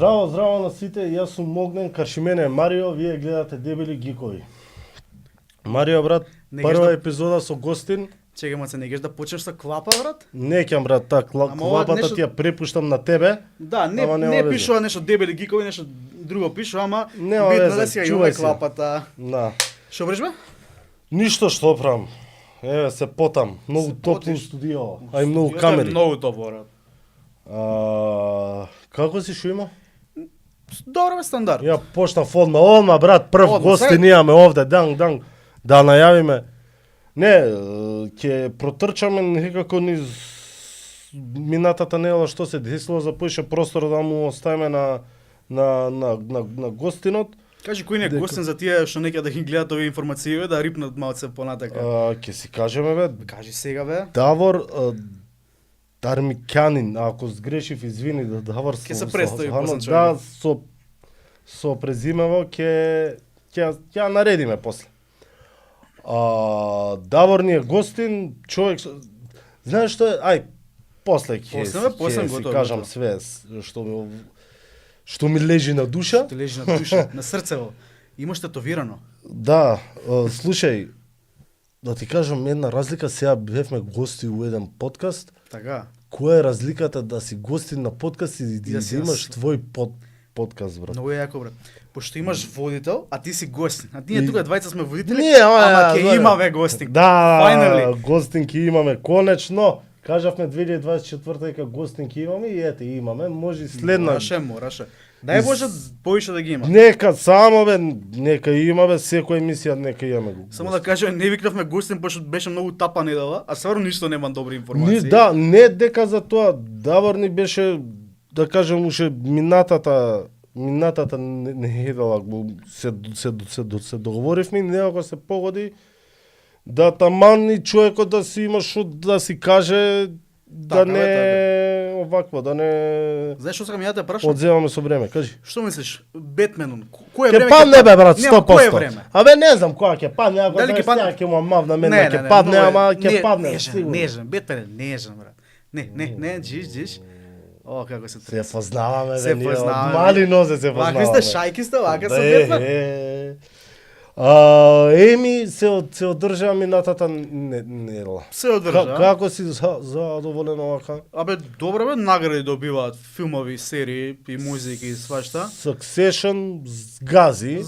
Здраво, здраво на сите, јас сум Могнен, каши мене е Марио, вие гледате Дебели гикови. Марио, брат, прва епизода со гостин. Чекај, ма се не да почнеш со клапа, брат? Неќам, брат, клапата нешто... ти ја препуштам на тебе. Да, не пишува нешто Дебели гикови, нешто друго пишува, ама битно да си ја имаме клапата. Да. Што правиш, бе? Ништо што правам. Еве се потам, многу топло студио, а и многу камери. Многу топло, брат. Како си, шо има? Добро бе, стандард. Ја почнав одма, брат, прв гостин имаме овде, да најавиме. Не, ќе протрчаме некако низ минатата недела што се десило, за поише простор да му оставиме на гостинот. Кажи кој не е гостин за тие што неќе да ги гледат овие информации, да рипнат малце понатака. Ќе си кажеме, бе. Кажи сега, бе. Давор Дармикјанин, ако сгрешив, извини, Давор. Ќе се представи после човек. Да, со презимево ќе наредиме после. Давор ни е гостин, човек, знаеш што е, после ќе си кажам све што ми лежи на душа. Што лежи на душа, на срцево. Имаш тетовирано. Да, слушај, да ти кажам една разлика, сега бевме гости у еден подкаст. Така. Која е разликата да си гостин на подкаст и да имаш твој подкаст, брат? Многу е јако, брат. Пошто имаш водител, а ти си гостин. А ние тука двајца сме водители, ама ќе имаме гостин. Да, finally. Гостин ќе имаме конечно. Кажавме 2024 дека гостин ќе имаме и ете имаме, може следна. Мораше. Дај Боже поише да ги има. Нека само бе, нека имаме секоја емисија, нека имаме го. Само да кажем, не викнавме гостин пошто беше многу тапа недела, а стварно ништо нема добри информации. Да, не дека за тоа Давор ни беше, да кажем, уште минатата недела се договоривме и некако се погоди да таманни човекот да си има што да си каже, да не овакво, да не. Знаеш што сакам ја те прашам? Одземаме со време, кажи. Што мислиш? Бетменон, кој време ќе падне бе, брат, 100%. Кој време? Абе не знам кога ќе падне, ако дали ќе падне, ќе му мавна мене ќе падне, ама ќе падне сигурно. Нежен, Бетмен нежен, брат. Не, джиш. О, како се тресе. Се познаваме, се познаваме. Мали нозе се познаваме. Вакви сте шајки сте, вака со Бетмен. Еми се одржа минатата недела. Се одржа. Како си задоволен овака? Абе добро бе, награди добиваат филмови, серии и музики и свашта. Succession згази.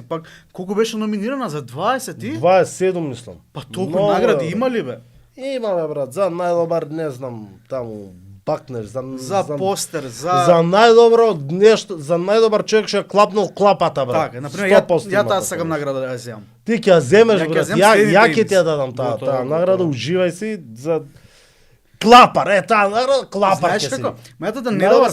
Пак колку беше номинирана за 20-ти? 27 мислам. Па толку награди има ли бе? Има бе, брат, за најдобар не знам таму бакнеш за постер, за најдобро нешто, за најдобар човек што клапнал клапата, брат. Така, например, ја таа сакам награда да ја земам. Ти ќе ја земеш, брат. Ја ќе ти ја дадам таа награда, уживај си за клапар, таа награда клапар ќе си. Знаеш како? Минатата недела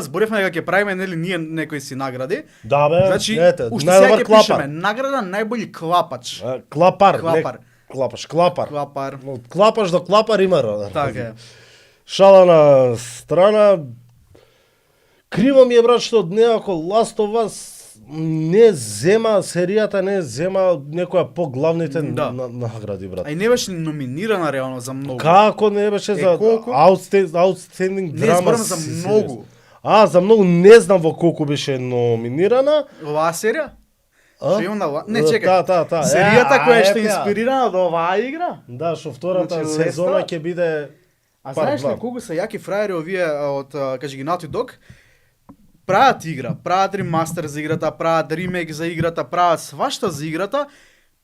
зборевме дека ќе правиме нели ние некои си награди. Да бе, значи, уште сега ќе пишеме награда најбољи клапач. Клапар. Клапар. Од клапаш до клапар има. Така е. Шала на страна. Криво ми е, брат, што некако Last of Us серијата не зема некоја поглавните награди, брат. А и не беше номинирана реално за многу. Како не беше за Outstanding Drama? Не, за многу. За многу не знам во колку беше номинирана. Оваа серија? Што има на не, чекај. Та. Серијата која што е инспирирана од оваа игра? Да, што втората сезона ќе биде. А знаеш ли колку се јаки фраери овие од кажи ги Naughty Dog? Прават игра, прават ремастер за играта, прават ремейк за играта, прават свашта за играта.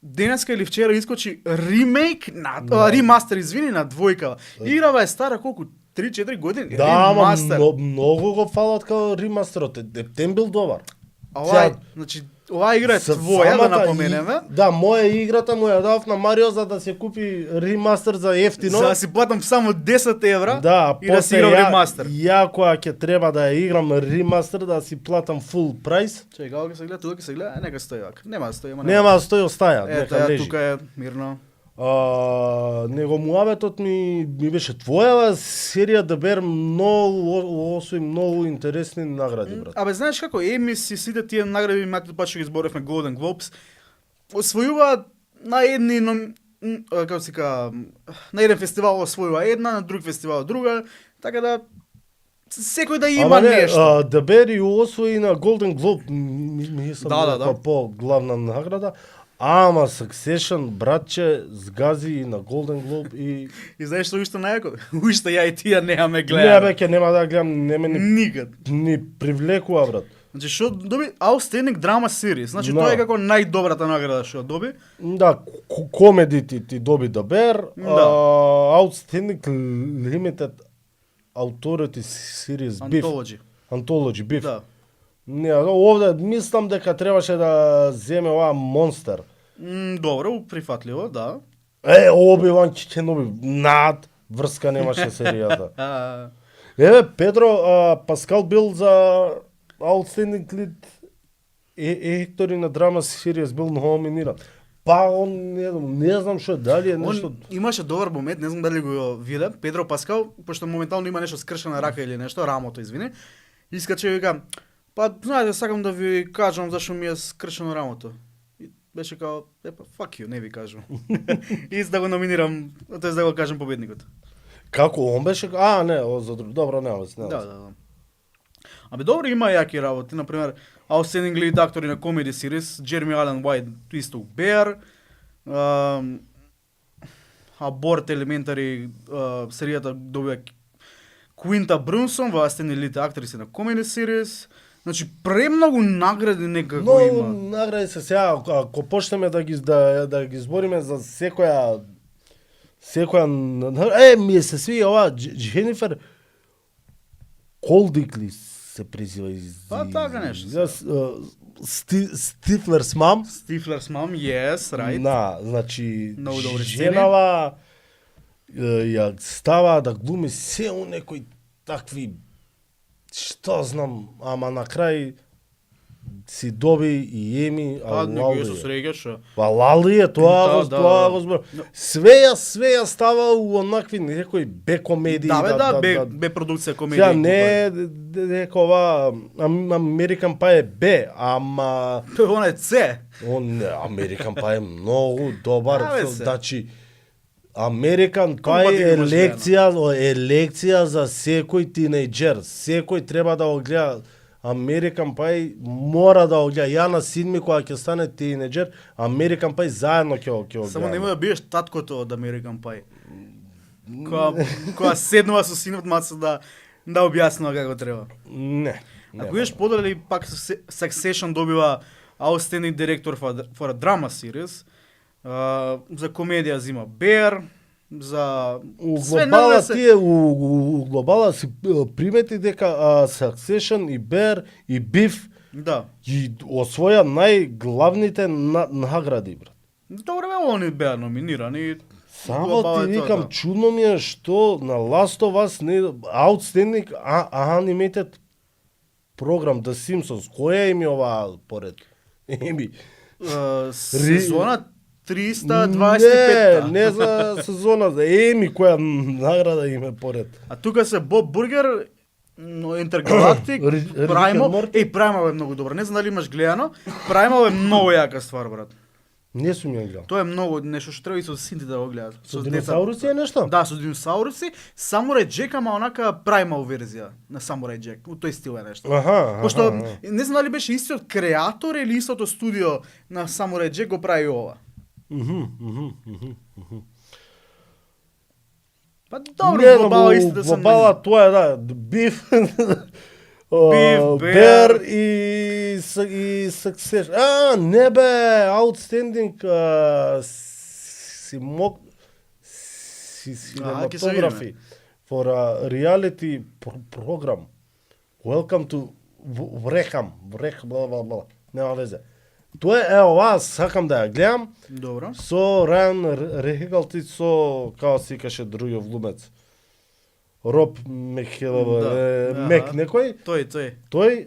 Денеска или вчера искочи ремейк на ремастер, извини, на двојка. Играва е стара колку 3-4 години. Да, многу го фалат као ремастерот. Тем бил добар. Значи оваа игра е твоја, да напоменеме. Да, моја играта му ја дав на Марио за да се купи ремастер за ефтино. За да си платам само 10 евра и да си играм ремастер. Ја која ќе треба да ја играм ремастер, да си платам фул прайс. Чекај, како ќе се гледа, тука ќе се гледа, нека стои вака. Нема да стои, нема да стои, остаја, нека лежи. Тука е мирно. Него муабетот ми беше твоја серија да бер многу интересни награди, брат. Абе знаеш како Емис и сите тие награди имате пак што ги зборевме Golden Globes освојуваат на едни како се ка на еден фестивал освојува една, на друг фестивал друга, така да секој да има Ама не, нешто. Дебери освои на Golden Globe, мислам Да. по главна награда, ама Succession, братче, згази и на Golden Globe и... И знаеш што уште најако? Уште ја и тие неаме Не, гледано. бе, ке нема да гледам, не ме Никад. ни привлекува, брат. Значи што доби Outstanding Drama Series. Значи Да. тоа е како најдобрата награда што ја доби. Да, комеди ти доби Дебер, Да. Outstanding Limited Authority Series Beef. Anthology. Beef. Да. Не, овде мислам дека требаше да земе оваа Монстер. Добро, прифатливо, да. Оби-Ван Кеноби, над врска немаше серијата. А, Еве, Педро Паскал бил за Outstanding Lead Actor на драма series бил номиниран. Па он не знам што дали е нешто. Он имаше добар момент, не знам дали го виде, Педро Паскал, пошто моментално има нешто скршена рака или нешто, рамото, извини. Искаче и вика, па знаете, сакам да ви кажам зашо ми е скршено рамото. И беше као, епа, fuck you, не ви кажам. И да го номинирам, тоест да го кажам победникот. Како он беше? Не, за добро нема вез. Да. Абе добро има јаки работи, например, Outstanding Lead Actor на Comedy Series, Jeremy Allen White исто Bear, Abort Elementary серијата добија Quinta Brunson во Outstanding Lead Actress на Comedy Series. Значи премногу награди некако Но има. награди се сега, ако почнеме да ги збориме за секоја ми се сви ова Дженифер Колдикли се презива из... Па, така нешто. Стифлерс мам. Stifler's Mom, yes, right. Да, значи Многу добри сцени. женава ја става да глуми се у некои такви што знам, ама на крај си доби и Еми, Па, него ја се среќаше. Па лали е тоа, Да. го збор. Све ја става у онакви некои бе комедии. Да, бе продукција комедија. Сега не дека ова American Pie е бе, ама Тоа он е С. American Pie е многу добар, Абе се. значи American Колку Pie пати е го имаш лекција за секој тинејџер. Секој треба да го гледа American Pie, мора да го гледа. Ја на син ми кога ќе стане тинејџер, American Pie заедно ќе го гледа. Само немој да биеш таткото од American Pie. Кога седнува со синот маца да објаснува како треба. Не. Ако јеш подели пак Succession добива Outstanding Director for a Drama Series, за комедија зима Bear, за У све глобала нагласе- тие у глобала си примети дека Succession и Bear и Beef Да. ги освоја најглавните награди, брат. Добре бе, они беа номинирани. Само Глобала ти е тоа, викам, да. чудно ми е што на Last of Us не Outstanding Animated програм The Simpsons, која им е оваа поред? Еми, Сезона 325. не за сезона, за Еми која награда им е поред. А тука се Боб Бургер, Intergalactic, Rick and Primal. Morty. Primal е многу добро. Не знам дали имаш гледано. Primal е многу јака ствар, брат. Не сум ја гледал. Тоа е многу нешто што треба и со сините да го гледат. Со деца. диносауруси е нешто? Да, со диносауруси. Samurai Jack, ама онака Primal верзија на Samurai Jack. У тој стил е нешто. Аха. Пошто не знам дали беше истиот креатор или истото студио на Samurai Jack го прави ова. Па добро, Не, глобала истите се глобала тоа е, да, Биф, Bear. Бер и Succession. Не бе, Outstanding cinematography for a reality program. Welcome to Wrexham, бла бла бла. Нема везе. Тоа е ова, сакам да ја гледам. Добро. Со Райан Рехигалти, со, као се каше другиот глумец. Роб Мехелова, Да. Мек Аха. некој. Тој.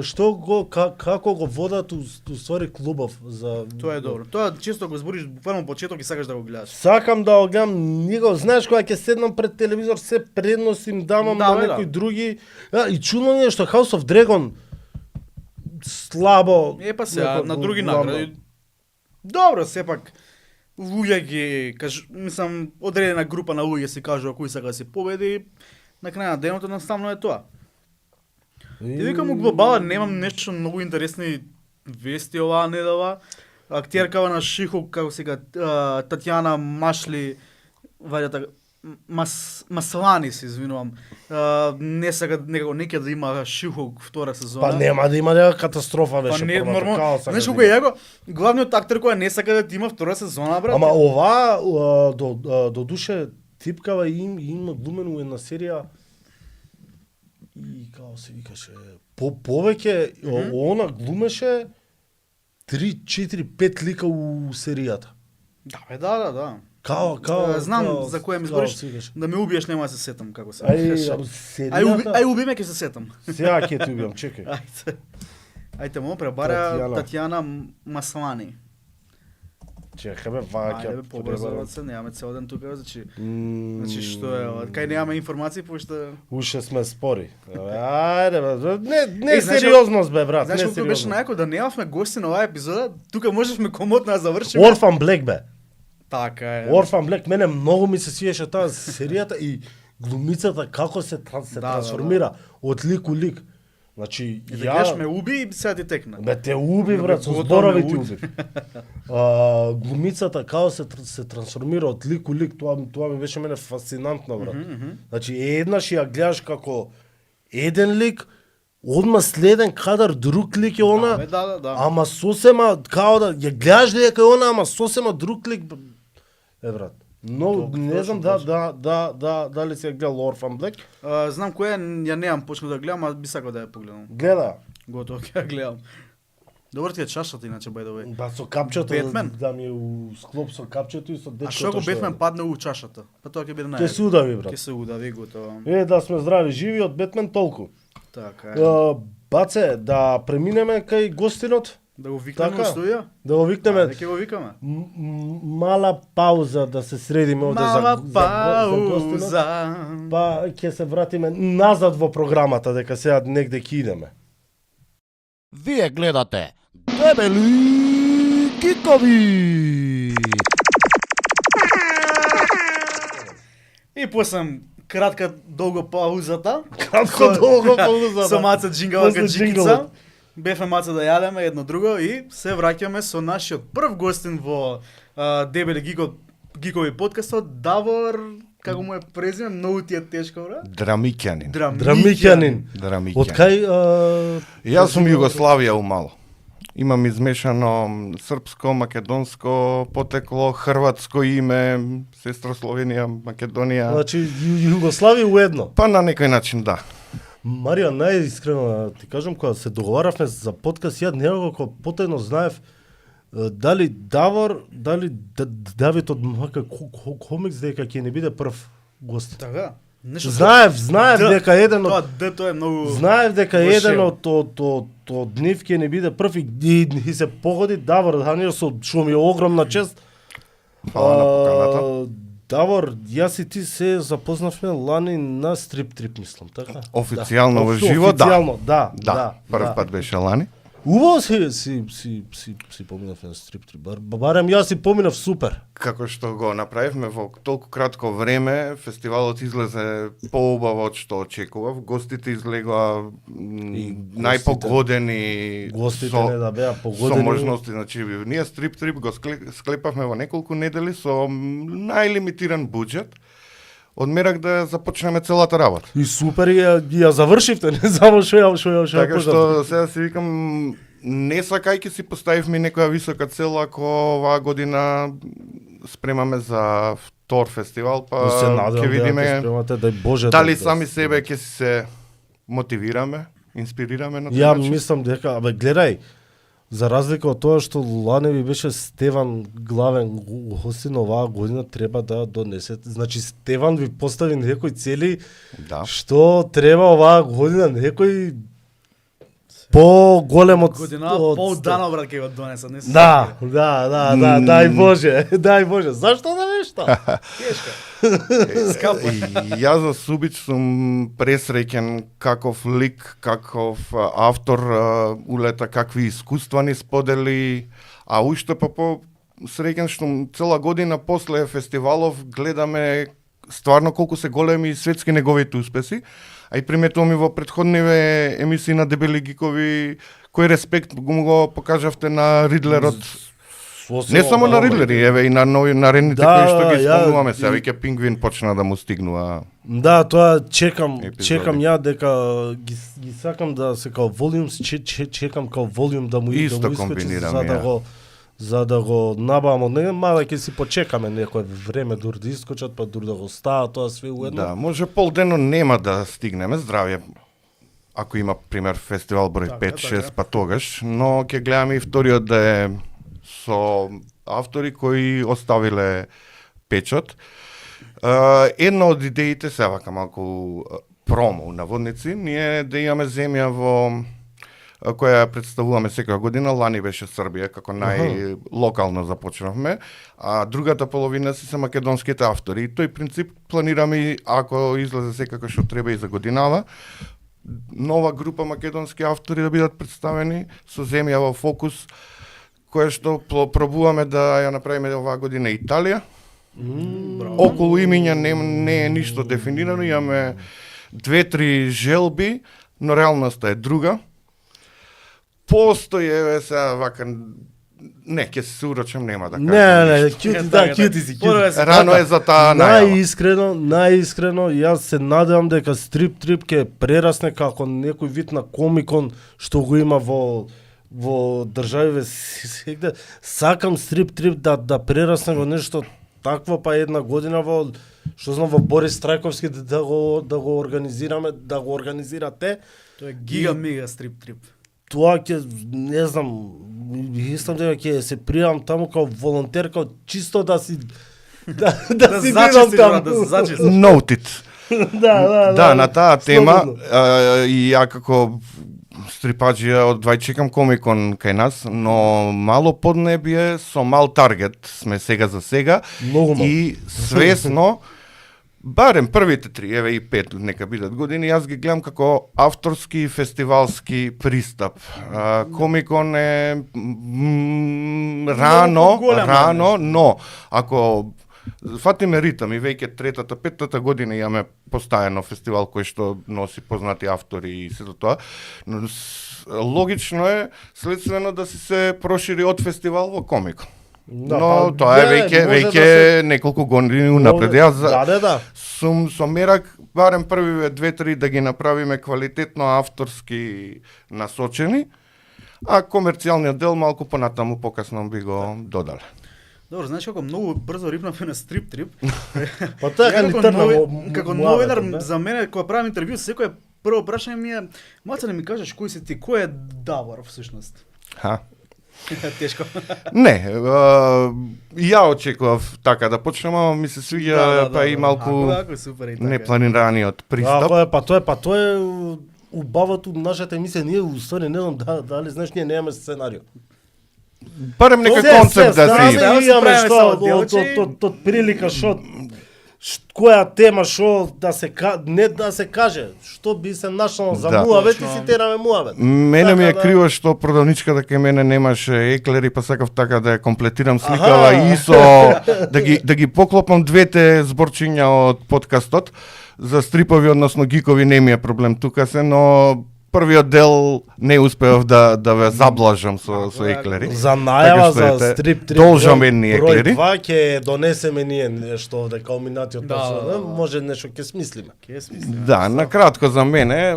Што го, како го водат у ствари клубов за... Тоа е добро. Тоа често го збориш буквално почеток и сакаш да го гледаш. Сакам да го гледам, него, знаеш кога ќе седнам пред телевизор, се предност им давам Да, на бе, некои да. други. И чудно ми е што House of Dragon слабо. Епа сега, некој на други главно. награди. Добро, сепак луѓе ги мислам одредена група на луѓе се кажува кој сака да се победи. на крај на денот едноставно е тоа. И И викам у глобала немам нешто многу интересни вести оваа недела. Актеркава на Шихок, како сега Татјана Машли, вајдата Маслани се извинувам. Не сака некако некаде да има Шихок втора сезона. Па нема да има нека катастрофа беше не, првата, нормално. као сака Знаеш да колку е има. јако? Главниот актер кој не сака да ти има втора сезона, брат. Ама ова до душе типкава има глумен у една серија и као се викаше повеќе она глумеше 3, 4, 5 лика у серијата. Да, бе, да. Као Знам као- за која ми као збориш. се викаше. Да ме убиеш нема да се сетам како се. Ај, серијата. Ај уби ме ќе се сетам. Сега ќе ти убиам, чекај. Ајде. Ајде му пребара Татјана. Татјана Маслани. Чекај бе, Ајде ваќа. бе, побрзо се, немаме цел ден тука, значи М, што е ова? Кај немаме информации пошто Уште сме спори. Ајде бе, не значи, сериозност бе брат, знаеш не колку беше сериозност. најако да немавме гости на оваа епизода, тука можевме комотно да завршиме. Orphan Black бе. Така е. Orphan Black, мене многу ми се свиеше таа серијата и глумицата како се Да, трансформира од лик у лик. Значи, И да гледаш ме уби и сега ти текна. Бе, те уби, Бе, брат, со готово зборови ме ти уби. уби. Глумицата како се трансформира од лик у лик, тоа ми беше мене фасцинантно, брат. Значи, еднаш ја гледаш како еден лик, одма следен кадар друг лик е она, бе, да. ама сосема, као да, ја гледаш дека е она, ама сосема друг лик, брат. Но Толку не точно, знам дали си ја гледал Orphan Black. Знам која ја немам почнал да гледам, а би сакал да ја погледам. Гледа, Готово ќе ја гледам. Добар ти е чашата иначе by the way. ба со капчето Бетмен? да ми е у склоп со капчето и со дечкото. А што ако Бетмен падне у чашата? Па тоа ќе биде Ќе се најако. удави, брат. Ќе се удави готово. Да сме здрави живи од Бетмен толку. Така е. Баце, да преминеме кај гостинот, Да го викнеме така. у студио? да го викнеме Ајде ќе го викаме. мала пауза да се средиме овде Мала за гостинот. пауза. Па ќе се вратиме назад во програмата дека сега негде ќе идеме. Вие гледате Дебели Гикови! И после кратка долго паузата. Кратко долго пауза. Со маца джингала После кај джикица. джингалот. Бевме маца да јадеме едно друго и се враќаме со нашиот прв гостин во Дебели Гикови подкастот, Давор, како му е презиме, многу ти е тешко, бра? Драмикјанин. Драмикјанин. Драмикјанин. Од кај Јас сум Југославија умало. Имам измешано српско, македонско потекло, хрватско име, сестра Словенија, Македонија. значи Југославија уедно. Па на некој начин да. Марио, најискрено да ти кажам, кога се договаравме за подкаст, ја некако потајно знаев дали Давор, дали Давид од Мака Комикс дека ќе не биде прв гост. Така. Нешто Знаев Д. дека еден Тоа од Д тоа е многу. знаев дека во еден шео. од нив ќе не биде прв и се погоди Давор Даниел со што ми е огромна чест. Фала на поканата. Давор, јас и ти се запознавме лани на стрип трип, мислам, така? Официјално во Оф- живо, да. официјално, да. Да, прв пат беше лани. Убаво си поминавме на стрип трип. Барем јас си поминав супер. Како што го направивме во толку кратко време, фестивалот излезе поубаво од што очекував. Гостите излегоа И најпогодени Гостите не да беа со погодени. можности, значи ние стрип трип го склепавме во неколку недели со најлимитиран буџет. Одмерак да започнеме целата работа. И супер ја завршивте, не само што ја Така почнавте. што сега си викам, не сакајќи си поставивме некоја висока цел ако оваа година спремаме за втор фестивал, па се надевам ќе дека видиме ќе спремате, дај Боже. дали да сами се- себе ќе се мотивираме, инспирираме на тој Ја начин. мислам дека, гледај, за разлика од тоа што лане ви беше Стеван главен гостин, оваа година треба да донесе. Значи Стеван ви постави некои цели Да. што треба оваа година некој по-голем од Година, пол дана брат ќе го донеса, не се. Да, дај Боже, дај Боже. Зашто да нешто? Тешка. И јас за Субич сум пресреќен каков лик, каков автор улета, какви искуства ни сподели, а уште по среќен што цела година после фестивалов гледаме стварно колку се големи и светски неговите успеси, а и приметувам и во претходниве емисии на Дебели гикови, кој респект го покажавте на Ридлерот. Не само на Ридлери, еве и на наредните кои што ги спомнуваме сега, веќе Пингвин почна да му стигнува. Да, тоа чекам епизоди. ја дека ги сакам да се као волјум, чекам као волјум да му Исто да му искочи комбинирам, за да го набавам од него, мала ќе си почекаме некое време дур да искочат, па дур да го стават тоа све уедно. Да, може полдено нема да стигнеме, здравје. Ако има пример фестивал број 5-6 па тогаш, но ќе гледаме и вториот да е со автори кои оставиле печат. Една од идеите, се вака малку промо, наводници, ние да имаме земја во која представуваме секоја година. Лани беше Србија, како најлокално започнавме, а другата половина се македонските автори. И тој принцип планираме и ако излезе секако што треба и за годинава, нова група македонски автори да бидат представени со земја во фокус, која што пробуваме да ја направиме оваа година Италија. Околу имиња не е ништо дефинирано, имаме 2-3 желби, но реалноста е друга. Постои, еве сега вака, не, ќе се урочам, нема да кажам. Не, кјути си. Рано е за таа најава. Најискрено, јас се надевам дека Стрип Трип ќе прерасне како некој вид на комикон што го има во државиве сегде. Сакам Стрип Трип да прерасне во нешто такво, па една година во што знам во Борис Трајковски да го организираме, да го организирате. Тоа е гига мега Стрип Трип. Тоа ќе, не знам, мислам дека ќе се пријавам таму како волонтер, како чисто да си да си бидам таму. Да се зачисти. Noted. Да, на таа тема, слободно. и ја како стрипаџија од чекам комикон кај нас, но мало поднебие со мал таргет сме сега за сега. Многу мал. И свесно, барем првите 3, еве и 5 нека бидат години, јас ги гледам како авторски и фестивалски пристап. Комикон е рано, но ако фатиме ритам и веќе 3-5 година имаме постојано фестивал кој што носи познати автори и сето тоа, но логично е следствено да се прошири од фестивал во комикон. Да, Но па, тоа е може веќе да се- неколку години унапред. Јас Да. сум со мерак барем првиве 2-3 да ги направиме квалитетно авторски насочени, а комерцијалниот дел малку понатаму покасно би го додале. Добро, знаеш како многу брзо рипнавме на Стрип Трип. Па тоа е Ја како новинар за мене кога правам интервју, секој прво прашање ми е, малце да ми кажеш кој си ти, кој е Давор всушност? Тешко. Не, ја очекував така да почнем, ама ми се свиѓа па и малку Ако супер и така. непланираниот пристап. Тоа е убавото нашата емисија. Ние уствари не знам дали знаеш, ние немаме сценарио. Барем нека концепт да се има. Да се имаме правиме што само делчи. од прилика што која тема што не да се каже, што би се нашало за Да. муавет и си тераме муавет. Мене ми е Така да- криво што продавничката кај мене немаше еклери, па сакав така да ја комплетирам сликава и со да ги поклопам двете зборчиња од подкастот. За стрипови, односно гикови не ми е проблем тука се, но првиот дел не успеав да ве заблажам со еклери. За најава Така што за ете, Стрип Трип должам едни еклери. Број 2 ќе донесеме ние нешто овде као минатиот Да, персона. да, да. Може нешто ќе смислиме. Ке смислиме. Да, накратко за мене,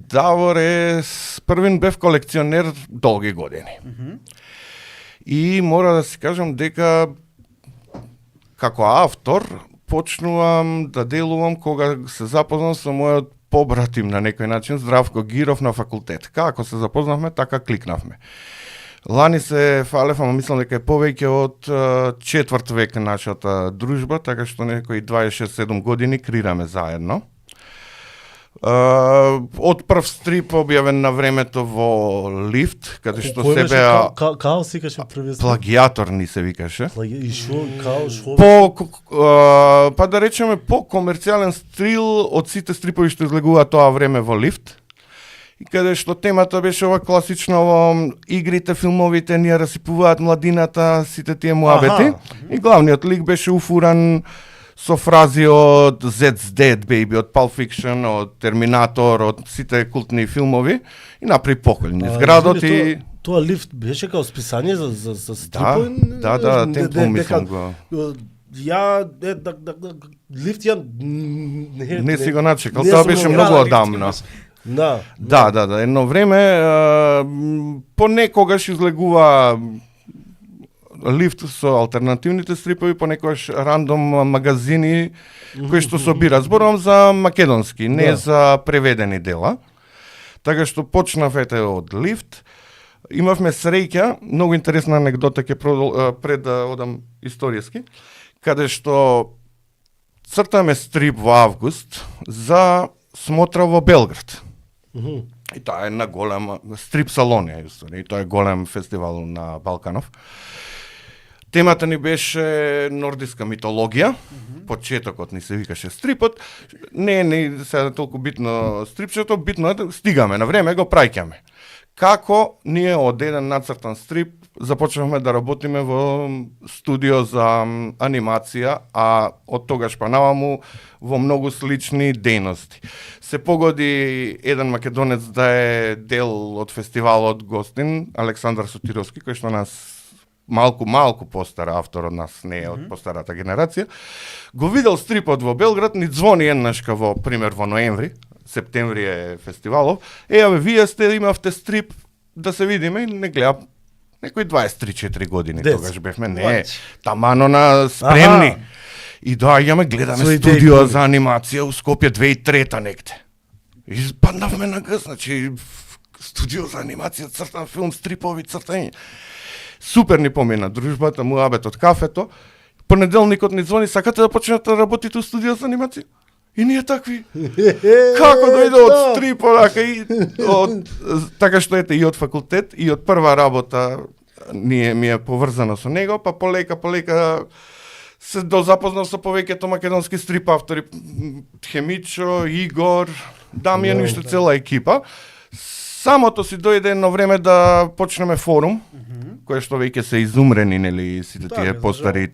Давор е првин бев колекционер долги години. И мора да си кажам дека како автор почнувам да делувам кога се запознав со мојот побратим на некој начин, Здравко Гиров на факултет. Како се запознавме, така кликнавме. Лани се фалев, ама мислам дека е повеќе од 4 век нашата дружба, така што некои 26-7 години крираме заедно. Од прв стрип објавен на времето во Лифт, каде што се беа Као си каше првиот стрип? плагиатор ни се викаше. И шо, као, шо? Па да речеме по комерцијален стил од сите стрипови што излегува тоа време во Лифт. И каде што темата беше ова класично во игрите, филмовите, ни ја расипуваат младината, сите тие муабети. И главниот лик беше уфуран со фрази од Zed's Dead Baby, од Pulp Fiction, од Терминатор, од сите култни филмови и направи покој низ градот и Тоа лифт беше као списање за стрипови? Да, темпо мислам го. Ја лифт ја Не си го начекал, не тоа сум беше го многу играл лифт, одамна. Да. Едно време понекогаш излегува лифт со алтернативните стрипови, понекогаш рандом магазини кои што собира. Зборувам за македонски, не Да. за преведени дела. Така што почнав од лифт. Имавме среќа, многу интересна анегдота ќе пред да одам историјски, каде што цртаме стрип во август за смотра во Белград. И тоа е на голем стрип салон е, и тоа е голем фестивал на Балканов. Темата ни беше нордиска митологија, почетокот ни се викаше стрипот, не сега толку битно стрипчето, битно е да стигаме, на време го праќаме. Како ние од еден нацртан стрип започнавме да работиме во студио за анимација, а од тогаш па наваму во многу слични дејности. Се погоди еден македонец да е дел од фестивалот гостин, Александар Сотировски, кој што нас малку постара автор од нас, не е од постарата генерација, го видел стрипот во Белград, ни звони еднашка во пример во ноември, септември е фестивалов, бе, вие имавте стрип да се видиме и не гледа некои 23-4 години тогаш бевме, не, тамано на спремни. И доаѓаме, гледаме студио за анимација у Скопје 2003 некде. И паднавме на гъс, значи студио за анимација, цртан филм, стрипови, цртање. Супер ни помина дружбата, муабетот, кафето. Понеделникот ни звони, сакате да почнете да работите у студио за анимација? И ние такви, како дојде од стрипо, така што ете и од факултет, и од прва работа ми е поврзано со него, па полека се дозапознав со повеќето македонски стрип автори, Хемичо, Игор, Дамјан и уште цела екипа. Самото си дојде едно време да почнеме форум, кој што веќе се изумрени, нели, сите тие постари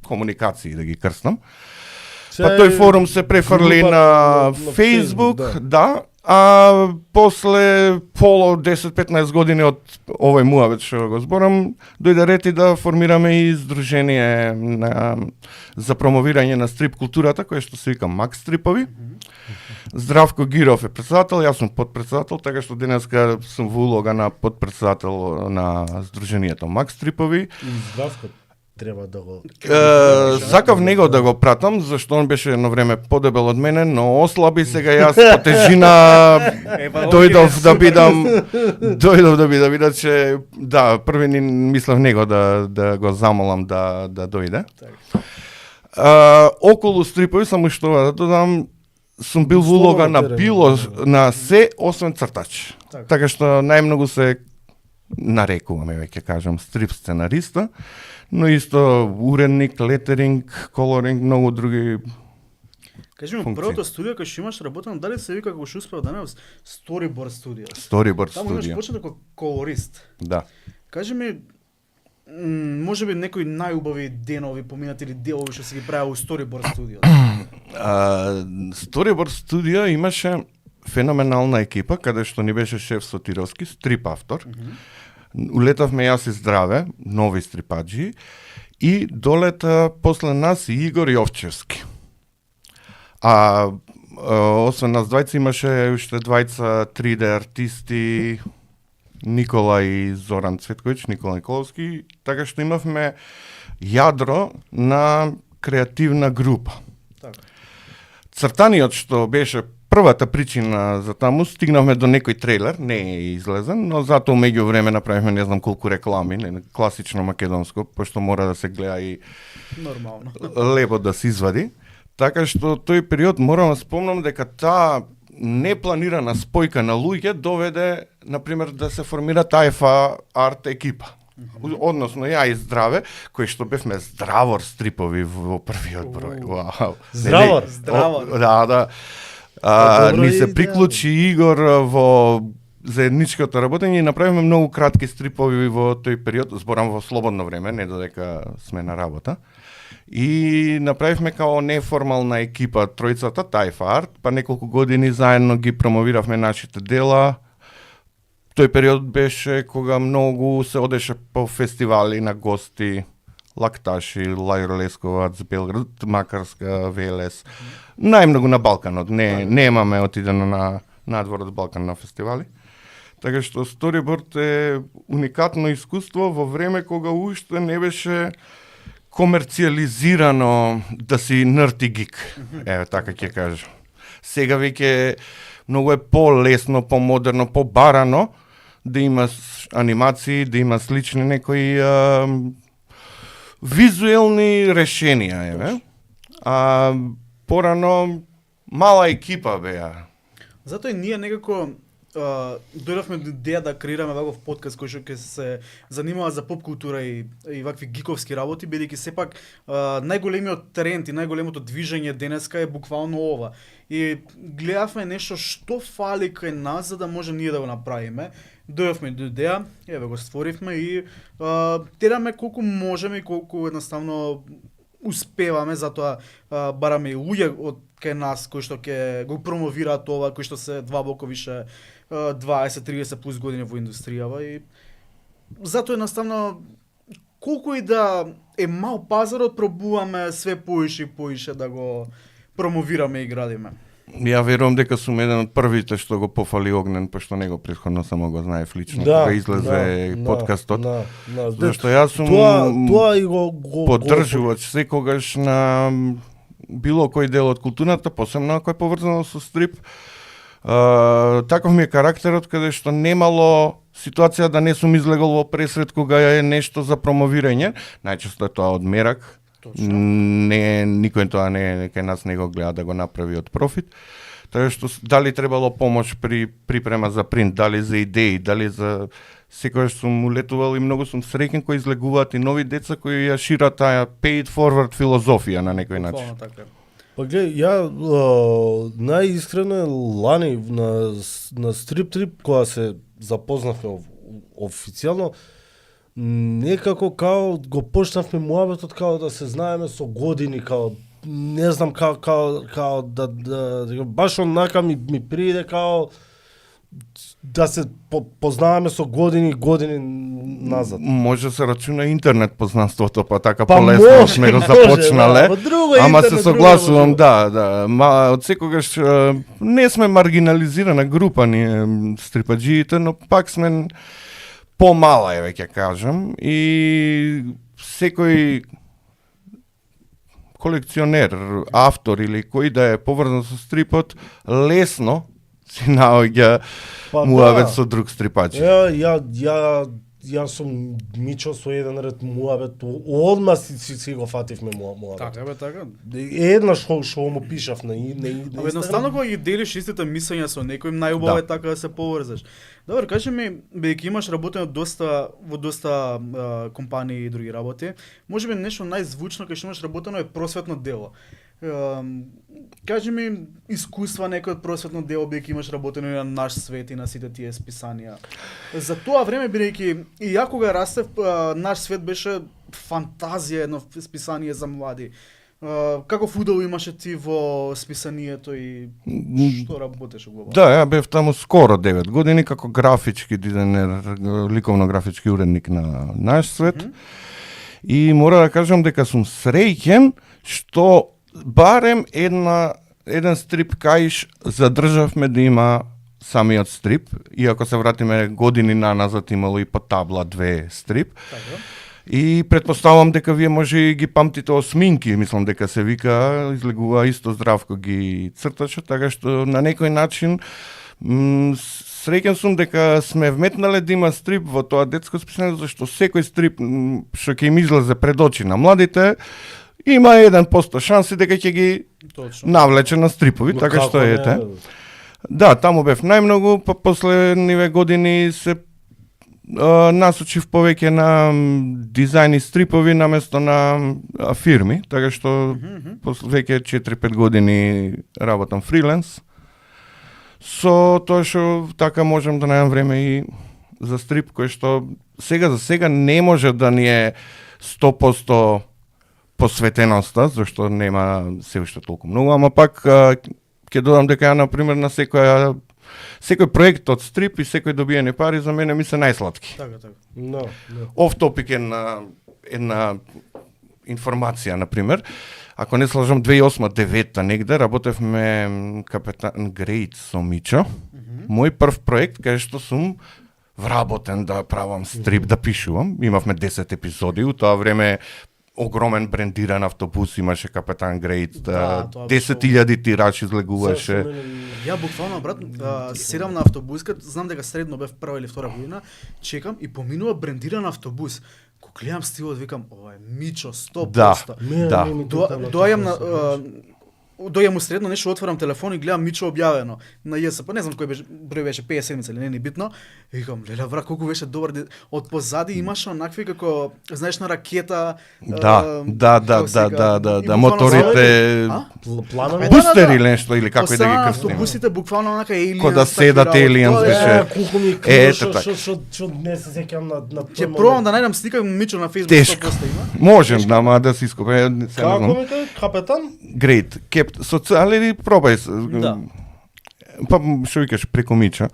комуникации, да ги крстам. Па тој форум се префрли на Facebook, да, а после 10-15 години од овој муабет што го зборам, дојде ред и да формираме и здружение за промовирање на стрип културата, кое што се вика Макс Стрипови. Здравко Гиров е председател, јас сум подпредседател, така што денеска сум во улога на подпредседател на здруженијето Макс Стрипови. Здравко треба да го... Сакав него да го пратам, зашто он беше едно време подебел од мене, но ослаби, сега јас по тежина дојдов да бидам, иначе да, први ни мислев него да го замолам да дојде. Околу стрипови, само што да додам, сум бил во улога на се освен цртач. Така што најмногу се нарекуваме, веќе кажам, стрип сценариста, но исто уредник, летеринг, колоринг, многу други. Кажи ми, првото студио кај што имаш работено, дали се вика како што успеа да не Storyboard студио? Storyboard Таму имаш студио. почнато како колорист. Да. Кажи ми, може би некои најубави денови поминати или делови што се ги правеа у Storyboard студио? Storyboard студио имаше феноменална екипа, каде што ни беше шеф Сотировски, стрип автор. Улетавме јас и Здраве, нови стрипаджи, и долета после нас и Игор Јовчевски. Освен нас двајца имаше уште двајца 3D артисти, Никола и Зоран Цветковиќ, Никола Николовски, така што имавме јадро на креативна група. Цртаниот што беше првата причина за таму, стигнавме до некој трейлер, не е излезен, но затоа меѓу време направивме не знам колку реклами, класично македонско, пошто мора да се гледа и Нормално. лепо да се извади. Така што тој период морам да спомнам дека таа непланирана спојка на луѓе доведе, например, да се формира ТАЕФА арт екипа. Односно, ја и Здраве, кои што бевме здравор стрипови во првиот број. Вау. Здравор? Здравор. Да. Ни се приклучи Игор во заедничкото работење и направивме многу кратки стрипови во тој период, зборам во слободно време, не додека сме на работа. И направивме као неформална екипа тројцата Тајфа Арт, па неколку години заедно ги промовиравме нашите дела. Тој период беше кога многу се одеше по фестивали на гости, Лакташи, Лајро Лесковац, Белград, Макарска, Велес. Најмногу на Балканот, немаме отидено на надвор од Балкан на фестивали. Така што Storyboard е уникатно искуство во време кога уште не беше комерцијализирано да си нерд и гик. Еве, така ќе кажам. Сега веќе многу е полесно, помодерно, побарано да имаш анимации, да има слични некои визуелни решенија, еве. Порано мала екипа беа. Затоа и ние некако дојдовме до идеја да креираме ваков подкаст кој што ќе се занимава за поп култура и вакви гиковски работи, бидејќи сепак најголемиот тренд и најголемото движење денеска е буквално ова. И гледавме нешто што фали кај нас за да може ние да го направиме. Дојдовме до идеја, еве го створивме и тераме колку можеме и колку едноставно успеваме, затоа бараме и луѓе од кај нас кои што ќе го промовираат ова, кои што се длабоко више 20-30 плюс години во индустријава и затоа едноставно колку и да е мал пазарот, пробуваме све поише и поише да го промовираме и градиме. Ја верувам дека сум еден од првите што го пофали Огнен, пошто него претходно само го знаев лично, кога излезе подкастот. Зашто јас сум тоа и го поддржувач секогаш на било кој дел од културата, посебно ако е поврзано со стрип. Таков ми е карактерот каде што немало ситуација да не сум излегол во пресред кога е нешто за промовирање. Најчесто е тоа од мерак. Не, никој тоа не кај нас не го гледа да го направи од профит. Така што дали требало помош при припрема за принт, дали за идеи, дали за секогаш сум улетувал и многу сум среќен кои излегуваат и нови деца кои ја шират таа pay it forward филозофија на некој начин. Па гледај, ја најискрено лани на Strip Trip кога се запознавме официјално, некако као го почнавме муабетот као да се знаеме со години, као не знам као да баш онака ми прииде као да се познаваме со години назад. Може да се рачуна интернет познанството, па така полесно сме го започнале. Ама се согласувам, да. Од секогаш не сме маргинализирана група ние стрипаджиите, но пак сме помала е, ќе кажам, и секој колекционер, автор или кој да е поврзан со стрипот, лесно си наоѓа муабет со друг стрипач. Ја сум мичо со еден ред муабет, одма си го фативме муабет. Така. Една што му пишав на Абе, едноставно кога ги делиш истите мислења со некој, најубаво е така да се поврзаш. Добро, кажи ми, бидејќи имаш работено во доста компании и други работи, можеби нешто најзвучно кај што имаш работено е просветно дело. Кажи ми искуства некој од просветно дело, бидејќи имаш работено и на Наш свет и на сите тие списанија. За тоа време, бидејќи и ја кога растев, Наш свет беше фантазија, едно списание за млади. Каков удел имаше ти во списанието и што работеше глобално? Да, ја бев таму скоро 9 години како графички дизајнер, ликовно-графички уредник на Наш свет. И мора да кажам дека сум среќен што барем еден стрип каиш задржавме да има самиот стрип, иако се вратиме години наназад имало и по табла 2 стрип. Така. И предпоставам дека вие може и ги памтите осминки, мислам дека се вика, излегува исто Здравко ги црташе, така што на некој начин среќен сум дека сме вметнале да има стрип во тоа детско списание, зашто секој стрип што ќе им излезе пред очи на младите, има 1% шанси дека ќе ги навлече на стрипови, така што ете. Да, таму бев најмногу, па после ниве години се насочив повеќе на дизајн и стрипови наместо на фирми, така што после веќе 4-5 години работам фриленс. Со тоа што така можам да најдам време и за стрип кој што сега за сега не може да ни е 100% посветеноста, зашто нема се уште толку многу, ама пак ќе додам дека ја, например, на секој проект од стрип и секој добиени пари за мене ми се најсладки. Така. No. Оф топик е една информација, например. Ако не слажам, 2008-2009 негде работевме Капетан Грейт со Мичо. Мој прв проект кај што сум вработен да правам стрип, да пишувам. Имавме 10 епизоди, у тоа време огромен брендиран автобус имаше Капетан Грейт, Да, тоа 10.000 тираж излегуваше. Ја буквално, брат, седам на автобуска, знам дека средно бев прва или втора година, чекам и поминува брендиран автобус. Кога гледам стилот, викам, ова е Мичо, 100%. Да. Дојам му средно нешто, отварам телефон и гледам Мичо објавено на ЈСП, не знам кој беше, број беше 57 или не е битно. И викам, леле брат, колку беше добар. Од позади имаше онакви како, знаеш, на ракета. Да, моторите, Пламен. бустери или нешто, или како и да ги крстиме. крстиме. Автобусите буквално онака алиенс. Ко да седат aliens беше. Колку ми Ето така. што не се сеќам на Ќе пробам да најдам слика Мичо на Facebook, Тешко. 100% има. Можем, ама да се ископе, не се Како знам. ми кај капетан? Great. Социјали пробај се. Да. Па што викаш преку Мича.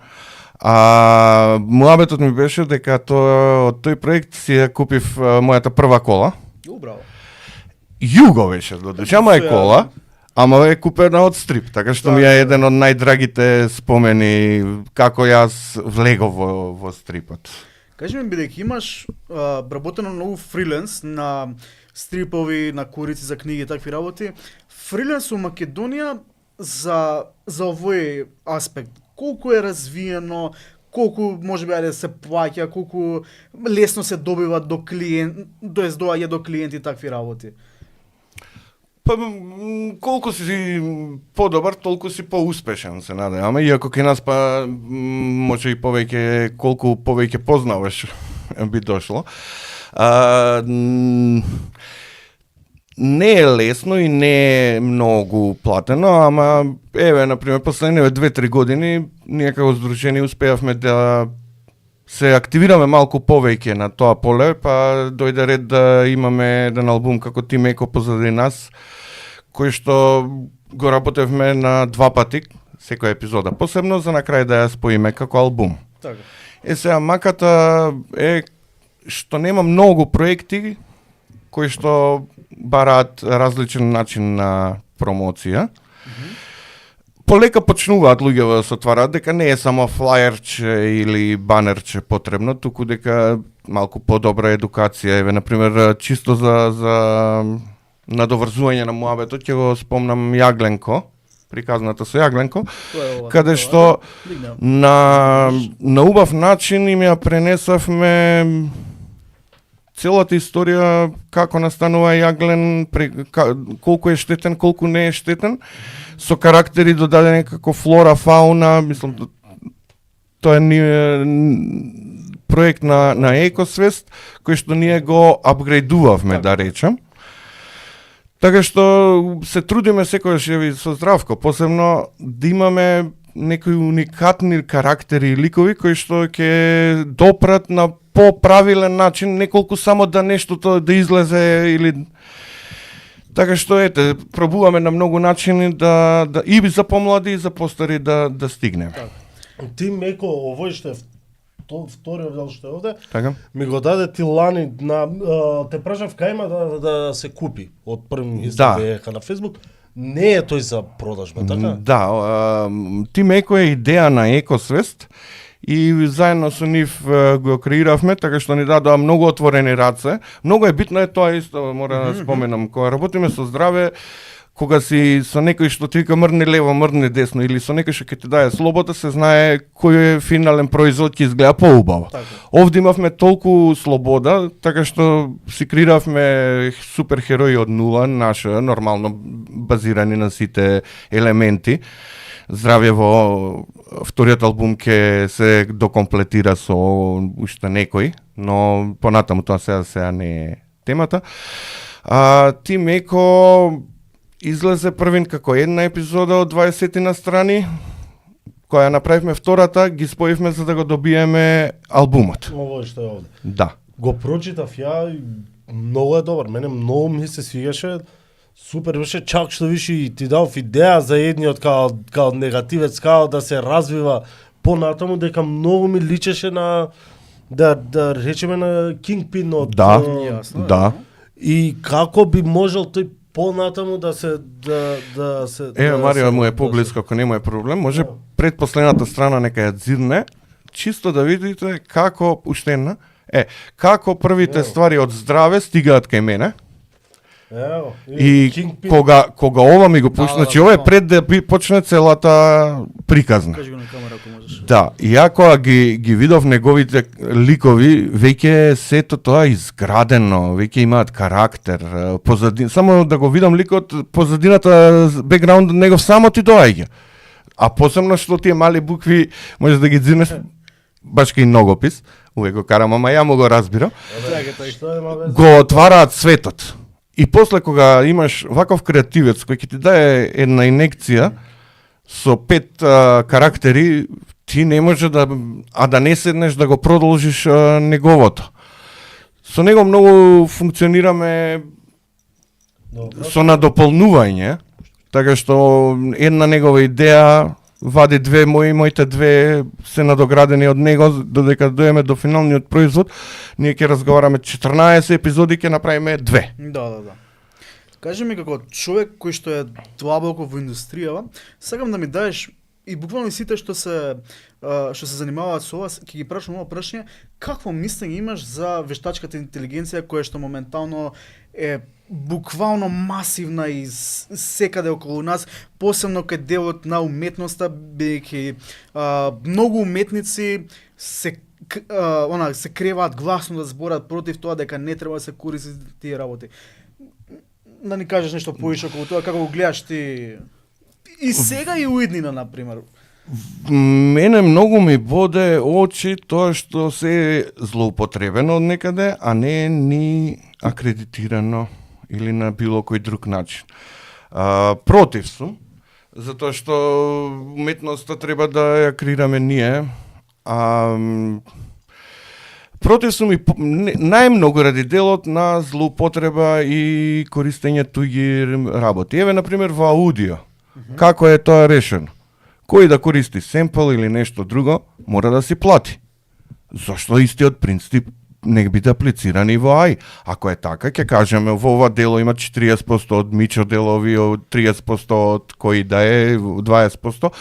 Муабетот ми беше дека од тој проект си ја купив мојата прва кола. Браво. Југо беше додуше, ама е кола, ама е купена од стрип, така што ми е еден од најдрагите спомени како јас влегов во стрипот. Кажи ми, бидејќи имаш работено многу фриленс на стрипови, на курици за книги и такви работи, фриленс у Македонија за овој аспект, колку е развиено, колку може би да се плаќа, колку лесно се добива до клиент, тоест доаѓа до клиенти такви работи? Па, колку си подобар, толку си поуспешен, се надеваме, иако кај нас па може и повеќе, колку повеќе познаваш би дошло. Не е лесно и не е многу платено, ама еве, например, последниве 2-3 години ние како здружение успеавме да се активираме малку повеќе на тоа поле, па дојде ред да имаме еден албум како Тим Еко позади нас, кој што го работевме на 2 пати, секоја епизода посебно, за на крај да ја споиме како албум. Така. Сега, маката е што нема многу проекти кои што бараат различен начин на промоција. Полека почнуваат луѓе да се отвараат дека не е само флајерче или банерче потребно, туку дека малку подобра едукација. Еве, например, чисто за надоврзување на муабетот, ќе го спомнам Јагленко, приказната со Јагленко, каде што на убав начин им ја пренесавме целата историја како настанува Јаглен, колку е штетен, колку не е штетен, со карактери додадени како флора, фауна, мислам, тоа е проект на екосвест, кој што ние го апгрейдувавме, да речем. Така што се трудиме секојаш со Здравко, посебно да имаме некои уникатни карактери и ликови кои што ќе допрат на по-правилен начин, неколку само да нештото да излезе или така што ете, пробуваме на многу начини да и за помлади и за постари да стигнеме. Ти Меко, овој што е вториот дел што е овде, Така? ми го даде ти лани на те прашав кај има да се купи од првим историја на Facebook. Не е тој за продажба, така? Да, Тим Еко е идеја на Екосвест и заедно со нив го креиравме, така што ни дадоа многу отворени раце. Многу е битно е тоа исто, мора да споменам, кога работиме со здраве, кога си со некој што ти вика мрни лево, мрни десно, или со некој што ќе ти даде слобода, се знае кој е финален производ ќе изгледа поубаво. Овде имавме толку слобода, така што си креиравме супер херои од нула, наша, нормално базирани на сите елементи. Здравје во вториот албум ќе се докомплетира со уште некој, но понатаму тоа сега не е темата. Тим Еко излезе првин како една епизода од 20 на страни, која ја направивме втората, ги споивме за да го добиеме албумот. Овој што е овде. Да. Го прочитав ја и многу е добар. Мене многу ми се свигаше. Супер беше, чак што виши и ти дав идеја за едниот као негативец, као да се развива понатаму, дека многу ми личеше на да речеме на Kingpin од Да, Јасно, да. и како би можел тој понатаму да се Марио му е поблиско, ако нема е проблем, може предпоследната страна нека ја дзирне, чисто да видите како уште една, како првите ствари од здраве стигаат кај мене. Ево, И Kingpin. кога ова ми го пушти, Да, значи да, ова е да. пред да почне целата приказна. Кажи го на камера ако можеш. Да, и ја кога ги видов неговите ликови, веќе сето тоа изградено, веќе имаат карактер, само да го видам ликот, позадината, бекграунд негов само ти доаѓа. А посебно што тие мали букви можеш да ги дзинеш баш кај ногопис, увек го карам, ама ја му го разбирам, Што има веза? го отвараат светот. И после кога имаш ваков креативец кој ќе ти даде една инекција со 5 карактери, ти не може да не седнеш да го продолжиш неговото. Со него многу функционираме со надополнување, така што една негова идеја вади моите две се надоградени од него, додека дојдеме до финалниот производ, ние ќе разговараме 14 епизоди, ќе направиме 2. Да. Кажи ми како човек кој што е длабоко во индустријава, сакам да ми дадеш и буквално сите што се занимаваат со ова, ќе ги прашам ова прашање, какво мислење имаш за вештачката интелигенција која што моментално е буквално масивна и секаде околу нас, посебно кај делот на уметноста, бидејќи многу уметници се креваат гласно да зборат против тоа дека не треба да се користи тие работи. Да ни кажеш нешто повише околу тоа, како го гледаш ти и сега и уиднина, например. Мене многу ми боде очи тоа што се е злоупотребено од некаде, а не е ни акредитирано или на било кој друг начин. Против сум, затоа што уметноста треба да ја креираме ние. Против сум и најмногу ради делот на злоупотреба и користење туѓи работи. Еве, например, во аудио. Како е тоа решено? Кој да користи семпл или нешто друго, мора да си плати. Зошто истиот принцип не биде аплициран и во AI? Ако е така, ќе кажеме во ова дело има 40% од Мичо делови, 30% од кој да е, 20%,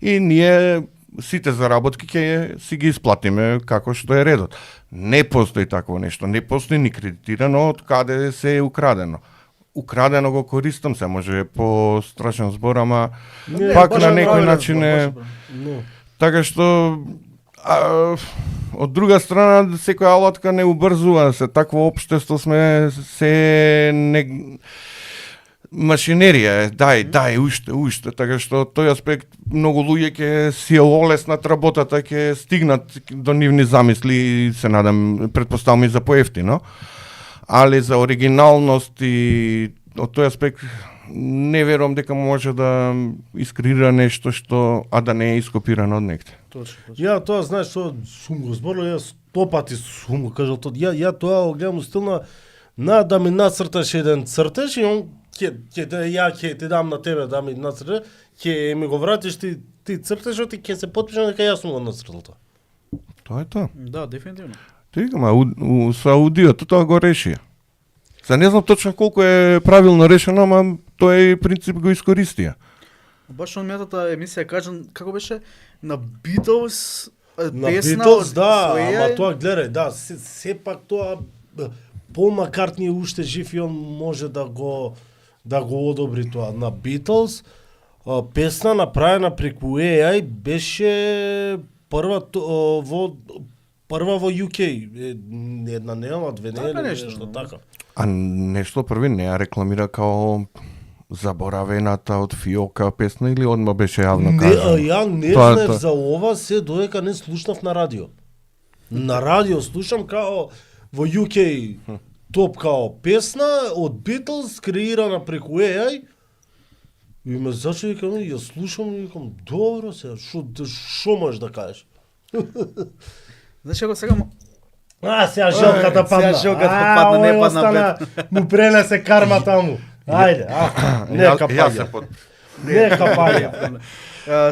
и ние сите заработки ќе си ги исплатиме како што е редот. Не постои такво нешто, не постои ни кредитирано од каде се е украдено. Украдено го користам, се може по страшен збор, ама пак на некој начин е... Така што, од друга страна, секоја алатка не убрзува, се такво општество сме, се машинерија е, дај, уште, така што тој аспект многу луѓе ќе си олеснат работата, ќе стигнат до нивни замисли и се надам, предпоставам и за поевтино. Али за оригиналност и од тој аспект не верувам дека може да искреира нешто што да не е ископирано од некде. Точно. Ја тоа знаеш што сум го зборил, ја 100 пати сум го кажал тоа. Ја тоа го гледам стилно на да ми нацрташ еден цртеж и он ќе ти дам на тебе да ми нацрташ, ќе ми го вратиш ти цртежот и ќе се потпишам дека јас сум го нацртал тоа. Тоа е тоа. Да, дефинитивно. Ти викам, со аудиото тоа го решија. За не знам точно колку е правилно решено, ама тој принцип го искористија. Баш он метата емисија кажан како беше на Beatles На песна Beatles, од да, своја- ама тоа гледај, да, сепак тоа Пол Маккартни е уште жив и он може да го одобри тоа. На Beatles песна направена преку AI беше прва во UK, една недела, две Така недели, нешто, нешто но. така. А нешто први не ја рекламира као заборавената од Фиока песна или одма беше јавно кажано? Ја не Тоа е знаев тоа. за ова се додека не слушнав на радио. На радио слушам као во UK топ као песна од Beatles креирана преку AI и ме зачуди викам, ја слушам и викам, добро се, шо можеш да кажеш? Значи ако сега Сега желката падна. Сега желката падна, не овој падна остана, му пренесе кармата му. Ајде, нека Јас се паѓа. под... Нека паѓа.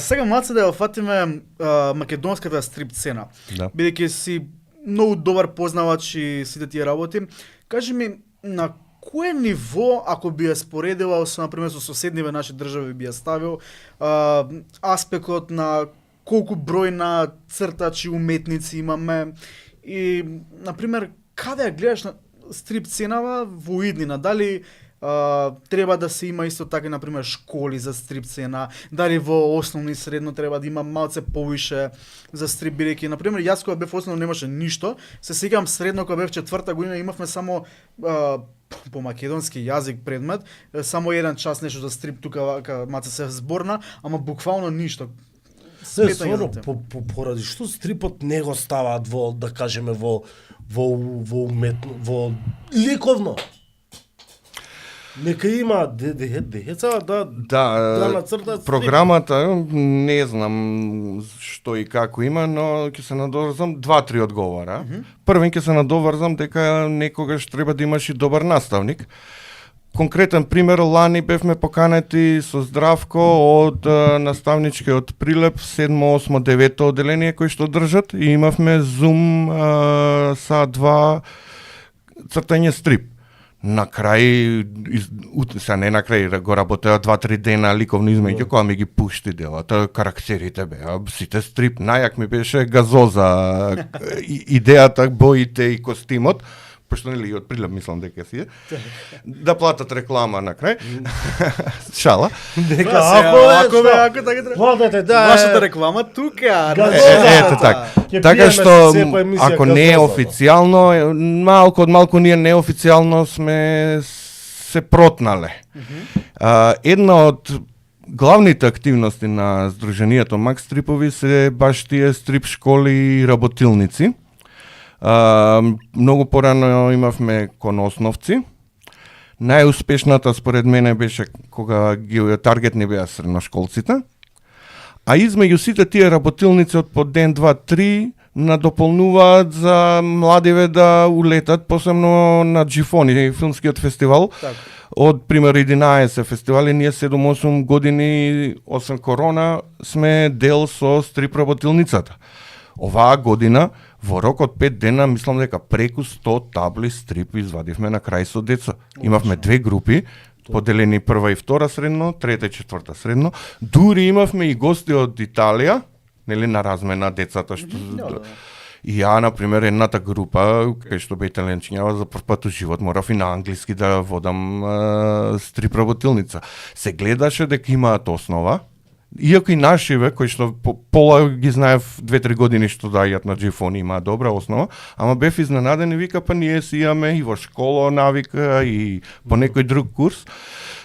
Сега малце да ја фатиме македонската стрип сцена. Да. Бидејќи си многу добар познавач и сите тие работи, кажи ми на кое ниво, ако би ја споредила со, например, со соседниве наши држави, би ја ставил аспектот на колку број на цртачи, уметници имаме и, например, каде ја гледаш на стрип сценава во иднина? Дали треба да се има исто така, например, школи за стрип сцена, дали во основно и средно треба да има малце повише за стрип, бидејќи, например, јас кога бев основно немаше ништо, се сеќавам средно кога бев четврта година имавме само по македонски јазик предмет, само еден час нешто за стрип тука вака маце се зборна, ама буквално ништо. Се Сметање стварно за те. поради што стрипот не го ставаат во, да кажеме, во уметно, во ликовно. Нека има деца да Да, нацртат стрип. програмата, не знам што и како има, но ќе се надоврзам 2-3 одговора. Првен ќе се надоврзам дека некогаш треба да имаш и добар наставник. Конкретен пример, лани бевме поканети со Здравко од наставничкиот прилеп 7, 8, 9 одделение кои што држат и имавме Zoom са 2 цртање стрип. На крај, сега не на крај, го работеа 2-3 дена ликовно измеѓу, кога ми ги пушти делата, карактерите беа, сите стрип, најак ми беше газоза, идејата, боите и костимот, пошто нели и од прилеп мислам дека си е, да платат реклама на крај, шала. Дека Ако така треба. Водете, да. Вашата реклама тука. Газоза. Ето така. Ќе Така пиеме што сепа емисија ако не е газоза. официјално, малку од малку ние неофицијално сме се протнале. Една од главните активности на Сдруженијето Макс Стрипови се баш тие стрип школи и работилници. Многу порано имавме кон основци. Најуспешната според мене беше кога ги таргетни беа средношколците. А измеѓу сите тие работилници од по ден, 2, 3 надополнуваат за младиве да улетат, посебно на Джифони, филмскиот фестивал. Така. Од пример 11 фестивали, ние 7-8 години, освен корона, сме дел со стрип работилницата. Оваа година, во рок од 5 дена, мислам дека преку 100 табли стрип извадивме на крај со деца. Имавме 2 групи, поделени прва и втора средно, трета и четврта средно. Дури имавме и гости од Италија, нели на размена децата што И ја, например, едната група, кај што бе италијанчињава, за прв пат у живот морав и на англиски да водам стрип работилница. Се гледаше дека имаат основа, иако и нашиве, кои што пола ги знаев 2-3 години што дајат на Джифони, имаат добра основа, ама бев изненаден и вика, па ние си имаме и во школа навика и по некој друг курс,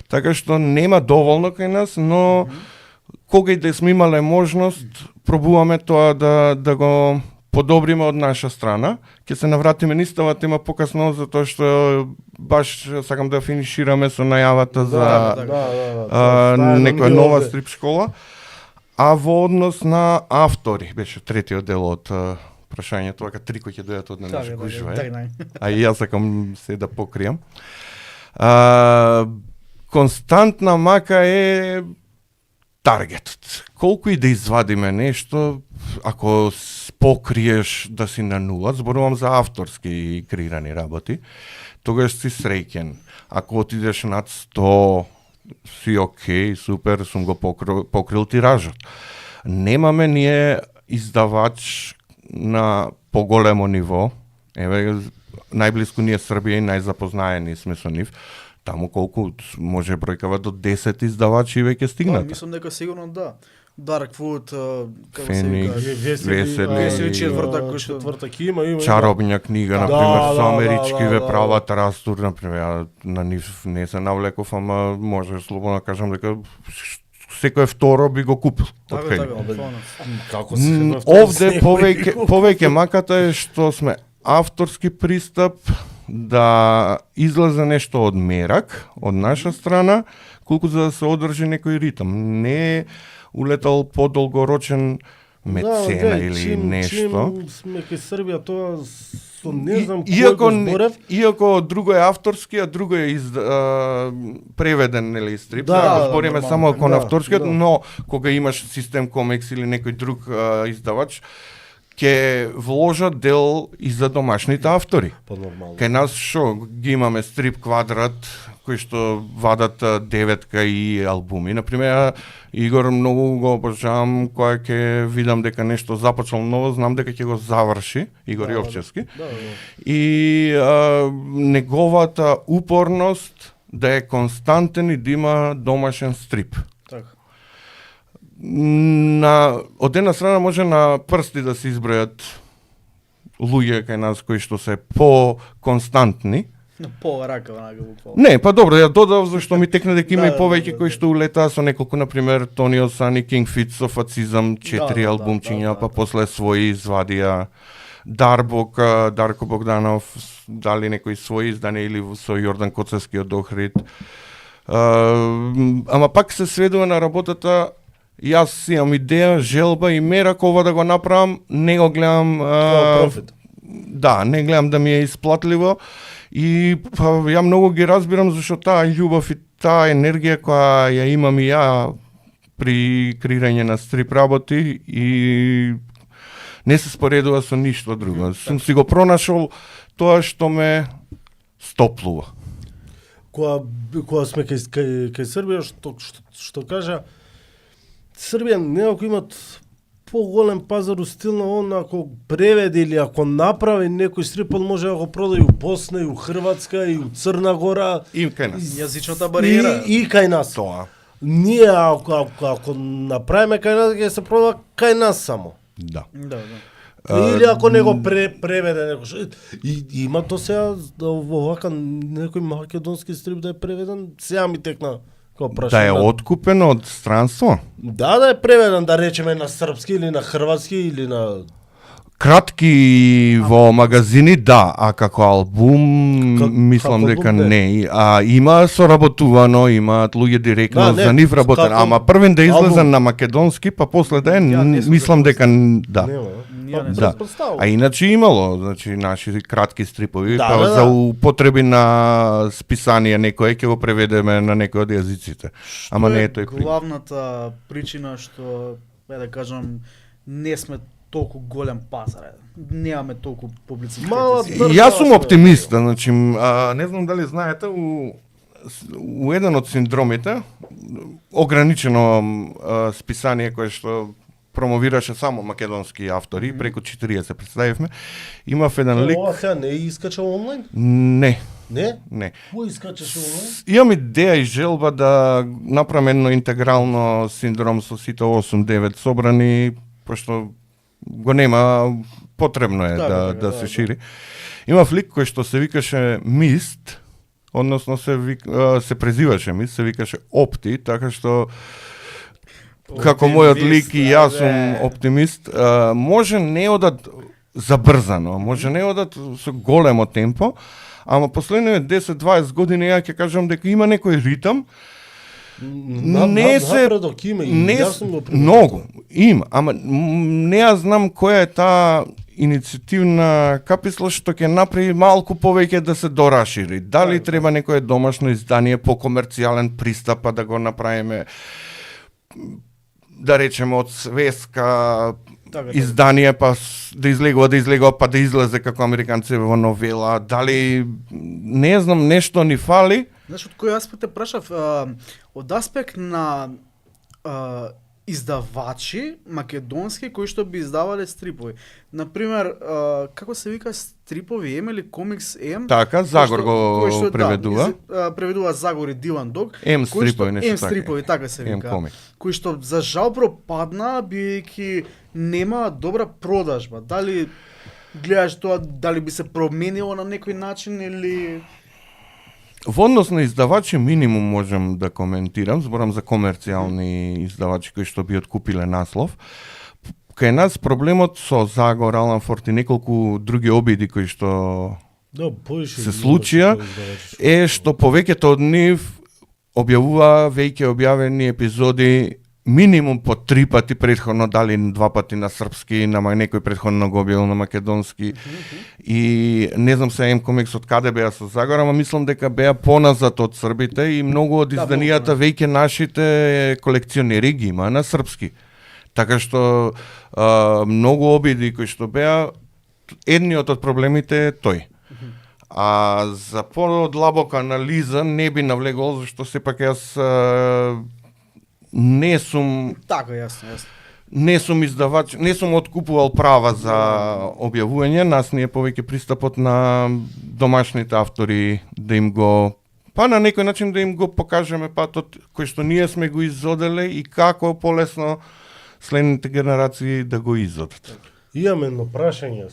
така што нема доволно кај нас, но кога и да сме имале можност, пробуваме тоа да го подобриме од наша страна. Ќе се навратиме низ тема покасно, затоа што баш сакам да финишираме со најавата за некоја нова стрип школа. А во однос на автори, беше третиот дел од прашањето, вака три кои ќе дојдат од наш гужва. А и јас сакам се да покријам. Константна мака е таргетот. Колку и да извадиме нешто, ако покриеш да си на нула, зборувам за авторски креирани работи, тогаш си среќен. Ако отидеш над 100, си окей, супер, сум го покрил тиражот. Немаме ние издавач на поголемо ниво. Еве, најблиску ние Србија и најзапознаени сме со нив. Таму колку може бројкава до 10 издавачи веќе стигнат. Мислам дека сигурно да. Darkwood, како се Феникс, вика, Весели, четврта има. Чаробна книга, например, со амерички да. прават растур, например, на нив не се навлеков, ама може слободно да кажам дека секој второ би го купил. од кај. Како се Овде повеќе маката е што сме авторски пристап, да излезе нешто од мерак, од наша страна, колку за да се одржи некој ритм. Не е улетал подолгорочен мецена или нешто. Чим сме кај Србија, тоа со не знам Иако кој го зборев. иако друго е авторски, а друго е преведен, нели, стрип. Да, Збориме нормално. само кон Да, авторскиот, да. но кога имаш систем Комекс или некој друг издавач, ќе вложат дел и за домашните автори. Па нормално. Кај нас шо ги имаме стрип квадрат кои што вадат деветка и албуми. Например, Игор многу го обожавам кога ќе видам дека нешто започнал ново, знам дека ќе го заврши, Игор Да, Јовчевски. Да, И неговата упорност да е константен и да има домашен стрип. Така. Од една страна може на прсти да се избројат луѓе кај нас кои што се по-константни. На пола рака, онака, буквално. Не, па добро, ја додав зашто ми текна дека има Да, и да, повеќе да, кои да. што улетаа со неколку, например, Тони Осани, King Fit со Фацизам, 4 да, албумчиња, да, па да. после своји извадија Дарбок, Дарко Богданов, дали некои своји изданија или со Јордан Коцевски од Охрид. Ама пак се сведува на работата. Јас имам идеја, желба и мера кога да го направам, не го гледам Тоа профит. да, не гледам да ми е исплатливо и па, ја многу ги разбирам зашто таа љубов и таа енергија која ја имам и ја при креирање на стрип работи и не се споредува со ништо друго. Сум си го пронашол тоа што ме стоплува. Кога сме кај Србија, што кажа, Србија некако имат поголем пазар у стил на он, ако преведе или ако направи некој стрип, он може да го продаде и у Босна, и у Хрватска, и у Црна Гора. И кај нас. Јазичната бариера. И кај нас. Тоа. Ние, ако направиме кај нас, ќе се продава кај нас само. Да. Да, да. Или ако не го преведе некој. И има то сега, овака некој македонски стрип да е преведен, сега ми текна како Да прашање. е откупен од странство. Да е преведен, да речеме на српски или на хрватски или на... Кратки во магазини, да, а како албум, мислам како дека албум, не. А има соработувано, имаат луѓе директно Да, не, за нив работен, како ама првен да излезе албум. на македонски, па после да е, Ја не сум мислам дека да. Нема, Ние не Да. Претпоставувам. А иначе имало, значи наши кратки стрипови, Да, па да, да. за употреби на списание некој ќе го преведеме на некој од јазиците. Ама не е тој пример. главната причина што, да кажам, не сме толку голем пазар. Немаме толку публицитет. Мала Си. држава Јас сум сме, оптимист, значи, не знам дали знаете, у еден од синдромите, ограничено списание кое што промовираше само македонски автори, преку 40 представивме, имав еден лик, Ова сега не е искачал онлайн? не, Не? не. Кој искачаше онлайн? Имам идеја и желба да направам едно интегрално синдром со сите 8-9 собрани, пошто го нема, потребно е Така, да така, се да. шири. Имав лик кој што се викаше Мист, односно се презиваше Мист, се викаше Опти, така што како мојот лик и јас сум оптимист, може не одат забрзано, може не одат со големо темпо, ама последните 10-20 години ја ќе кажам дека има некој ритам, не се Напредок има и не јас сум го приметил. многу има, ама не ја знам која е таа иницијативна каписла што ќе направи малку повеќе да се дорашири. Дали треба некое домашно издание по комерцијален пристап па да го направиме, да речеме од свеска Така, издание па да излегува па да излезе како американци во новела, дали не знам нешто ни фали. Знаеш, од кој аспект те прашав? Од аспект на издавачи македонски кои што би издавале стрипови. Например, како се вика стрипови М или Комикс М? Така, Загор го кој што, преведува. Да, преведува Загор и Дилан Дог. М кои што- стрипови, нешто М така. стрипови, така се М вика. комик. Кои што за жал пропадна бидејќи нема добра продажба. Дали гледаш тоа, дали би се променило на некој начин или... Во однос на издавачи минимум можем да коментирам, зборам за комерцијални издавачи кои што би откупиле наслов. Кај нас проблемот со Загор, Алан Форд и неколку други обиди кои што Да, поише се случија е што повеќето од нив објавува веќе објавени епизоди минимум по 3 пати претходно, дали 2 пати на српски, нама некој претходно го објавил на македонски. И не знам се М-комикс од каде беа со Загора, ама мислам дека беа поназад од србите и многу од изданијата веќе нашите колекционери ги има на српски. Така што многу обиди кои што беа, едниот од проблемите е тој. А за подлабока анализа не би навлегол, зашто сепак јас не сум Така, јасно. не сум издавач, не сум откупувал права за објавување, нас ни е повеќе пристапот на домашните автори да им го на некој начин да им го покажеме патот кој што ние сме го изоделе и како полесно следните генерации да го изодат. Имам едно прашање.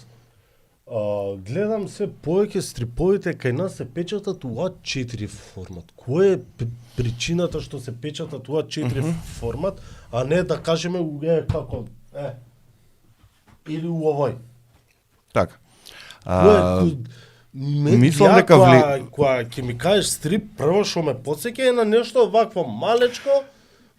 Гледам се повеќе стриповите кај нас се печатат у А4 формат. Кој е причината што се печатат у А4 формат, а не да кажеме како или у овој? Така. Мислам дека кога ќе ми кажеш стрип, прво што ме потсеќа е на нешто вакво малечко,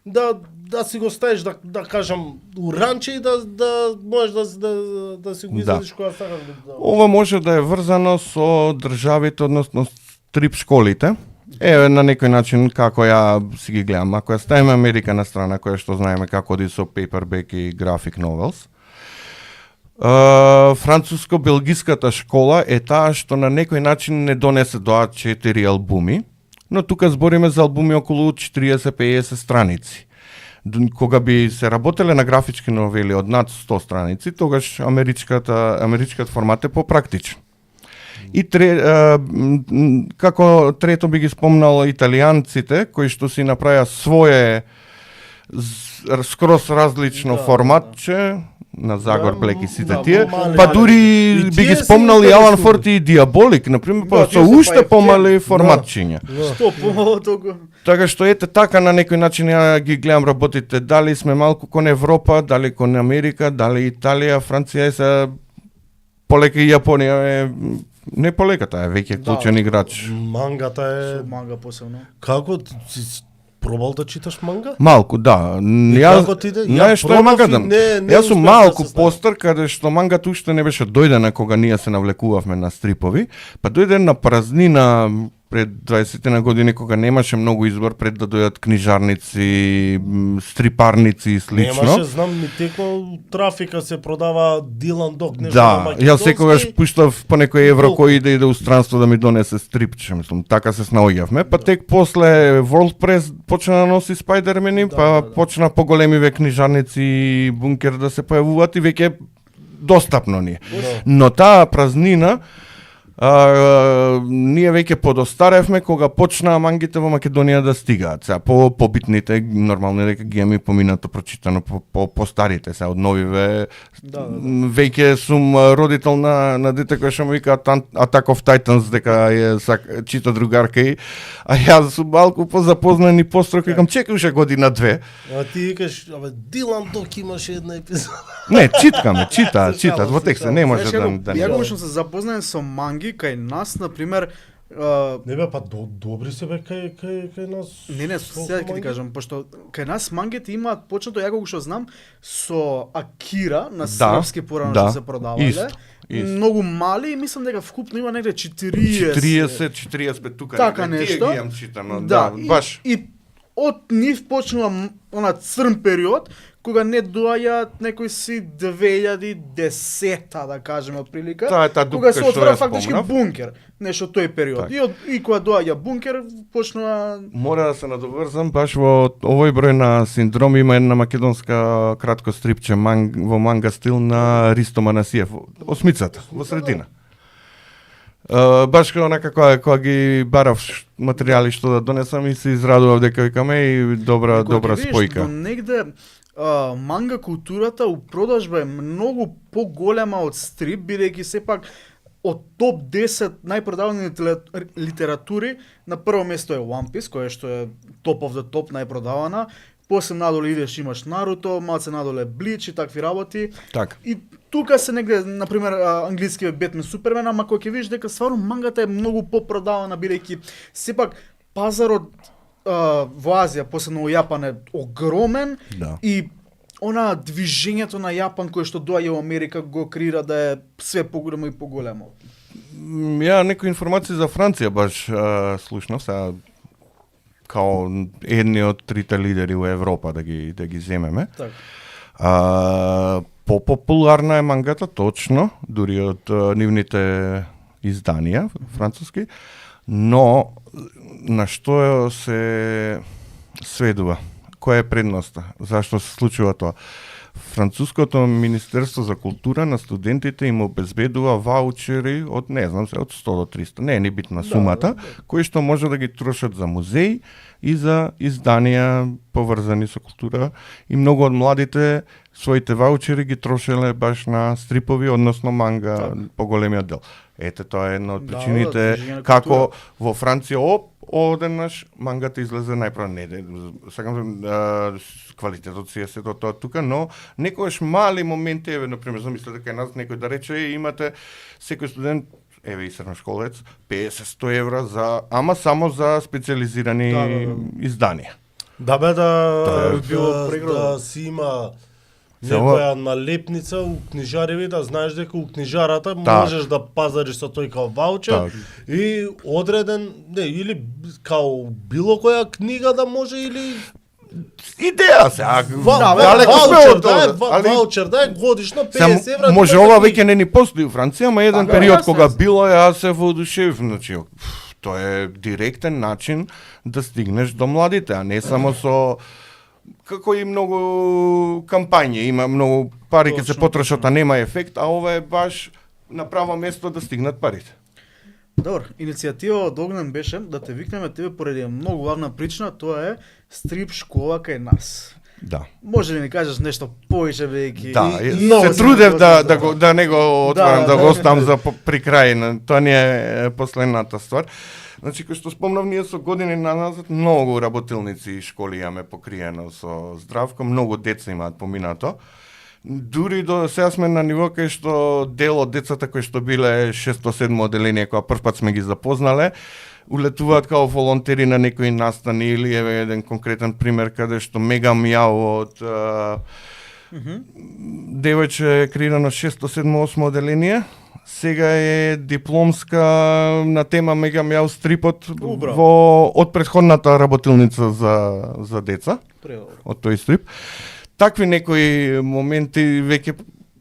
да си го ставиш, да кажам, у ранче и да можеш да си го изедиш кога сакаш. Ова може да е врзано со државите, односно стрип школите. На некој начин како ја си ги гледам. Ако ја ставиме Америка на страна, која што знаеме како оди со paperback и graphic novels, француско-белгиската школа е таа што на некој начин не донесе до А4 албуми, но тука збориме за албуми околу 40-50 страници. Кога би се работеле на графички новели од над 100 страници, тогаш америчкиот формат е попрактичен. И како трето би ги спомнал италијанците, кои што си направија своје скроз различно форматче, на Загор, Блек и сите тие, па дури би ги спомнал и Алан Форд и Диаболик, например, па со уште помали форматчиња. Што помало толку? Така што ете така на некој начин ја ги гледам работите, дали сме малку кон Европа, дали кон Америка, дали Италија, Франција е се полека и Јапонија е не полека, таа е веќе клучен играч. Мангата е Манга посебно. како си пробал да читаш манга? Малку, да. Како ти иде? Знаеш што е мангата? Јас сум успеав малку да се ставам. постар, каде што мангата уште не беше дојдена кога ние се навлекувавме на стрипови, па дојде на празнина пред 20 на години кога немаше многу избор пред да дојдат книжарници, стрипарници и слично. Немаше, знам, ми теко трафика се продава Дилан Док, нешто Да, на македонски. јас секогаш пуштав по некој евро кој иде у странство да ми донесе stripче, мислам, така се снаоѓавме, па тек после World Press почна да носи Спајдермени, па почна поголемиве книжарници и бункер да се појавуваат и веќе достапно ни е. Но таа празнина ние веќе подостаревме кога почнаа мангите во Македонија да стигаат. Сега побитните нормално дека ги имаме поминато прочитано по старите, сега од новиве. Веќе сум родител на дете кој што му вика Attack of Titans дека чита другарка и а јас сум малку позапознан и построг викам чекај уште година две. А ти викаш, абе Дилан Док имаше една епизода. Не, читаат во текст, не може да Ја го се запознаен со манги кај нас, например, Не бе, па добри се бе кај нас. Не, сега ќе ти кажам, пошто кај нас мангите имаат почнато, ја го што знам, со Акира на српски порано што се продавале. Исто. Многу мали и мислам дека вкупно има негде 40. 40 тука. Така нешто. Тие ги имам читано, да, баш. И од нив почнува она црн период, кога не доаѓаат некои си 2010-та, да кажеме, отприлика, кога се отвора фактички бункер, нешто тој период. Так. И кога доаѓа бункер, почнува... Мора да се надоврзам, баш во овој број на Синдром има една македонска кратко стрипче во манга стил на Ристо Манасиев, осмицата, во средина. Баш онака кога ги барав материјали што да донесам и се израдував дека викаме и добра спојка. Негде манга културата у продажба е многу поголема од стрип, бидејќи сепак од топ 10 најпродавани литератури на прво место е One Piece, која што е топ of the топ најпродавана. После надоле идеш имаш Наруто, малце надоле Блич и такви работи. Так. И тука се негде, например, англискиот Бетмен Супермен, ама кој ќе видиш дека стварно мангата е многу попродавана, бидејќи сепак пазарот во Азија, посебно во Јапан е огромен Да. и она движењето на Јапан кој што доаѓа во Америка го креира да е све поголемо и поголемо. Ја некои информации за Франција баш слушнав, сега као едни од трите лидери во Европа да ги земеме. Така. Попопуларна е мангата, точно, дури од нивните изданија француски, но на што се сведува? Која е предноста? Зашто се случува тоа? Француското Министерство за култура на студентите им обезбедува ваучери од, не знам се, од 100 до 300, не е ни битна сумата, кои што може да ги трошат за музеи и за изданија поврзани со култура. И многу од младите своите ваучери ги трошеле баш на стрипови, односно манга, поголемиот дел. Ете, тоа е една од причините движење на како во Франција одеднаш мангата излезе најпрво, не, сакам квалитетот си е сето тоа тука, но некогаш мали моменти, еве, например, замислете кај нас некој да рече, имате секој студент, еве и средношколец, 50-100 евра за, ама само за специализирани изданија. Да бе, Тоа би било да преградно. си има Само- некоја налепница у книжареви, да знаеш дека у книжарата Так. можеш да пазариш со тој као ваучер Так. и одреден, не, или као било која книга да може или Идеја се, далеко сме ваучер, од да, тоа, али ваучер, да, годишно 50 Само, евра. може дека ова книга. веќе не ни постои у Франција, ама еден Така, период јасно кога е. било, јас се воодушевив, значи тоа е директен начин да стигнеш до младите, а не само со како и многу кампањи, има многу пари ќе се Точно, потрошат, а нема ефект, а ова е баш на право место да стигнат парите. Добро, иницијатива од Огнен беше да те викнеме тебе поради многу главна причина, тоа е стрип школа кај нас. Да. Може ли ми кажеш нешто повеќе веќе? Да, Много се си трудев готов да, за да не го отварам, да да. го оставам за при крај, тоа не е последната ствар. Значи, кој што спомнав, ние со години назад многу работилници и школи имаме покриено со здравко, многу деца имаат поминато. Дури до сега сме на ниво кај што дел од децата кои што биле 6-7 оделение, која првпат сме ги запознале, улетуваат као волонтери на некои настани или еве еден конкретен пример каде што Мега Мјао од девојче креирано 6-7-8 оделение, сега е дипломска на тема Мега Мјао стрипот Убраво. од претходната работилница за деца, Предобро. од тој стрип. Такви некои моменти веќе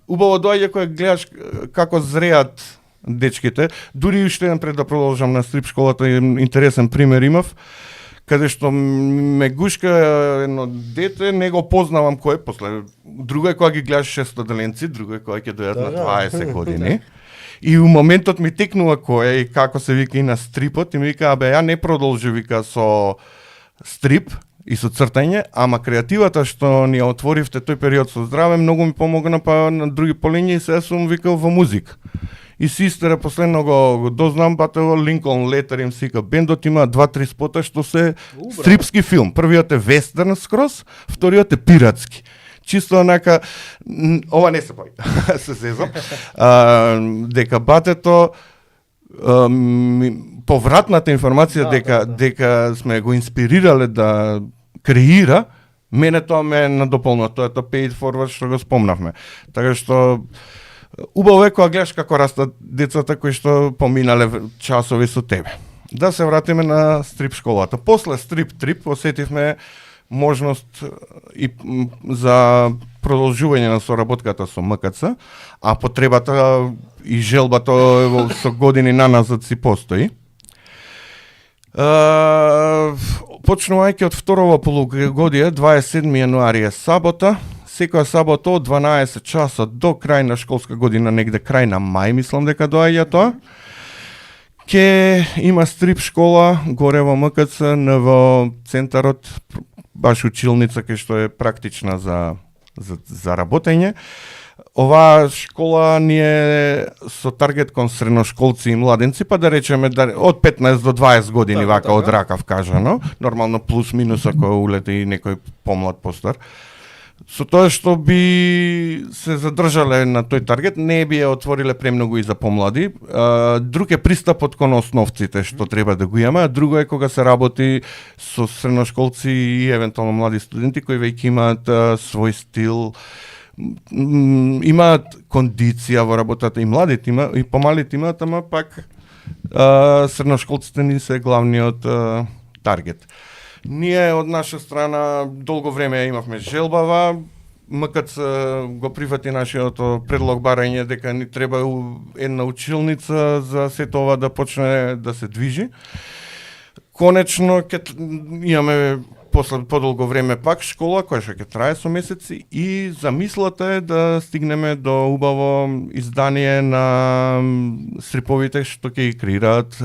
убаво доаѓа кога гледаш како зреат дечките. Дури уште еден пред да продолжам на стрип школата, интересен пример имав, каде што ме гушка едно дете, не го познавам кој е, после друго е кога ги гледаш 600 деленци, друго е кога ќе дојдат на 20 години. И у моментот ми текнува кој е и како се вика и на стрипот, и ми вика, абе, ја не продолжи, вика, со стрип и со цртање, ама креативата што ни ја отворивте тој период со здраве, многу ми помогна, па на други полињи и се сум викал во музика. И систера последно го дознам, батево Линколн Летер им сика бендот, има 2-3 спота што се стрипски филм. Првиот е вестерн скроз, вториот е пиратски. Чисто онака, ова не се пој, се зезам, дека батето, повратната информација дека сме го инспирирале да креира, мене тоа ме надополнува, тоа е тоа paid forward што го спомнавме. Така што убаво е кога гледаш како растат децата кои што поминале часови со тебе. Да се вратиме на стрип школата. После стрип трип осетивме можност и за продолжување на соработката со МКЦ, а потребата и желбата со години наназад си постои. Почнувајќи од второво полугодие, 27 јануари е сабота, секоја сабота од 12 часа до крај на школска година, негде крај на мај, мислам дека доаѓа тоа, ке има стрип школа горе во МКЦ, во центарот, баш училница кај што е практична за работење. Оваа школа ни е со таргет кон средношколци и младенци, па да речеме од 15 до 20 години, Така, вака од така. ракав кажано, нормално плюс минус ако улете и некој помлад постар. Со тоа што би се задржале на тој таргет, не би ја отвориле премногу и за помлади. Друг е пристапот кон основците што треба да го има, а друго е кога се работи со средношколци и евентуално млади студенти кои веќе имаат свој стил, имаат кондиција во работата, и младите има, и помалите имаат, ама пак средношколците ни се главниот таргет. Ние од наша страна долго време имавме желбава, МКЦ го прифати нашиот предлог барање дека ни треба една училница за сето ова да почне да се движи. Конечно имаме после подолго време пак школа која што ќе трае со месеци и замислата е да стигнеме до убаво издание на стриповите што ќе ги креираат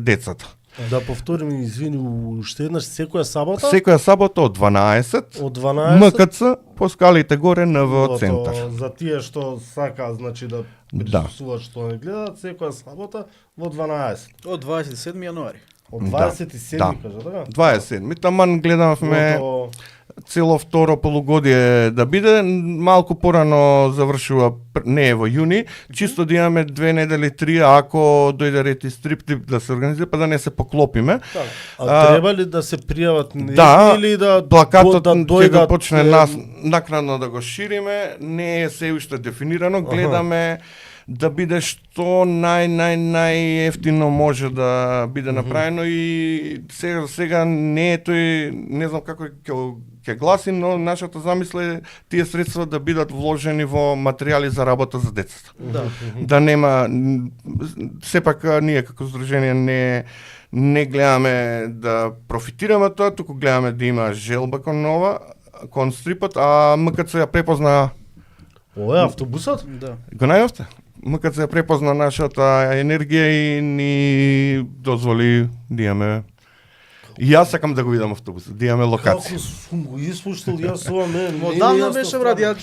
децата. Да повторим, извини, уште еднаш секоја сабота? Секоја сабота од 12 од 12 МКЦ по скалите горе НВО центар. За тие што сака, значи да присуствуваат, што не гледаат, секоја сабота во 12. Од 27 јануари. Од 27, Да. кажа, така? 27. Таман гледавме Во цело второ полугодие да биде, малку порано завршува, не е во јуни, чисто да имаме 2 недели, 3, ако дојде ред и стриптип да се организира, па да не се поклопиме. треба ли да се пријават Да, или да плакатот да ќе го дојдат почне накнадно да го шириме, не е се уште дефинирано, гледаме да биде што најефтино може да биде направено и сега не е тој, не знам како ќе гласи, но нашата замисла е тие средства да бидат вложени во материјали за работа за децата. Да нема, сепак ние како здружение не гледаме да профитираме тоа, туку гледаме да има желба кон ова, кон стрипот, а МКЦ ја препозна. Ова е автобусот? Да. Го најавте? МКЦ ја препозна нашата енергија и ни дозволи да имаме. И јас сакам да го видам автобусот, да имаме локација. Како сум го испуштил јас ова, Одамна беше брат, ја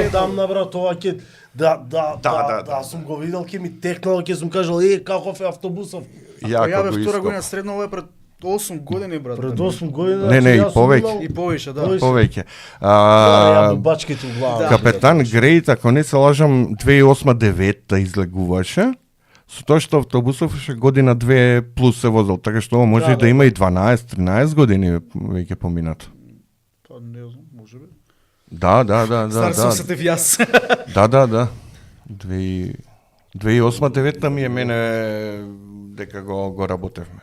одамна брат, ова ќе да сум го видел, ќе ми текнало, ќе сум кажал каков е автобусов. Ја бе го втора исто. година средно, ова е пред 8 години брат. Пред 8 години. Не, значи, и јас сум повеќе. имал- И повеќе, да. Повеќе. Ја бачките у глава. Капетан Грейт, ако не се лажам, 2008-2009 излегуваше. Со тоа што автобусов ше година 2 плюс се возел, така што ова може да има и 12-13 години веќе поминато. Па не знам, може би. Да. Стар сум се тев јас. Да. 2008-2009 ми е мене дека го работевме.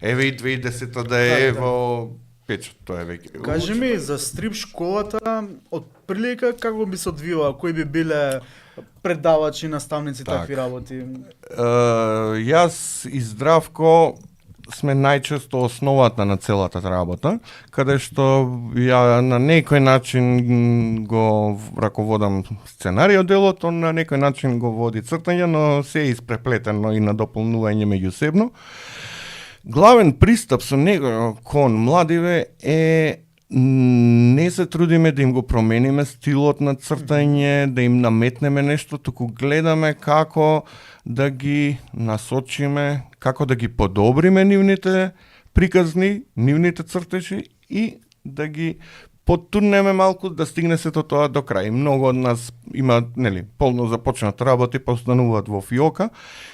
Еве и 2010 да е во печот, тоа е веќе. Кажи ми за стрип школата, од прилика како би се одвиваа, кои би биле предавачи, наставници, Так. такви работи? Јас и Здравко сме најчесто основата на целата работа, каде што ја на некој начин го раководам сценарио делото, на некој начин го води цртање, но се е испреплетено и на дополнување меѓусебно. Главен пристап со него кон младиве е не се трудиме да им го промениме стилот на цртање, да им наметнеме нешто, туку гледаме како да ги насочиме, како да ги подобриме нивните приказни, нивните цртежи и да ги потурнеме малку да стигне сето тоа до крај. Многу од нас има, полно започнат работи, па остануваат во фиока.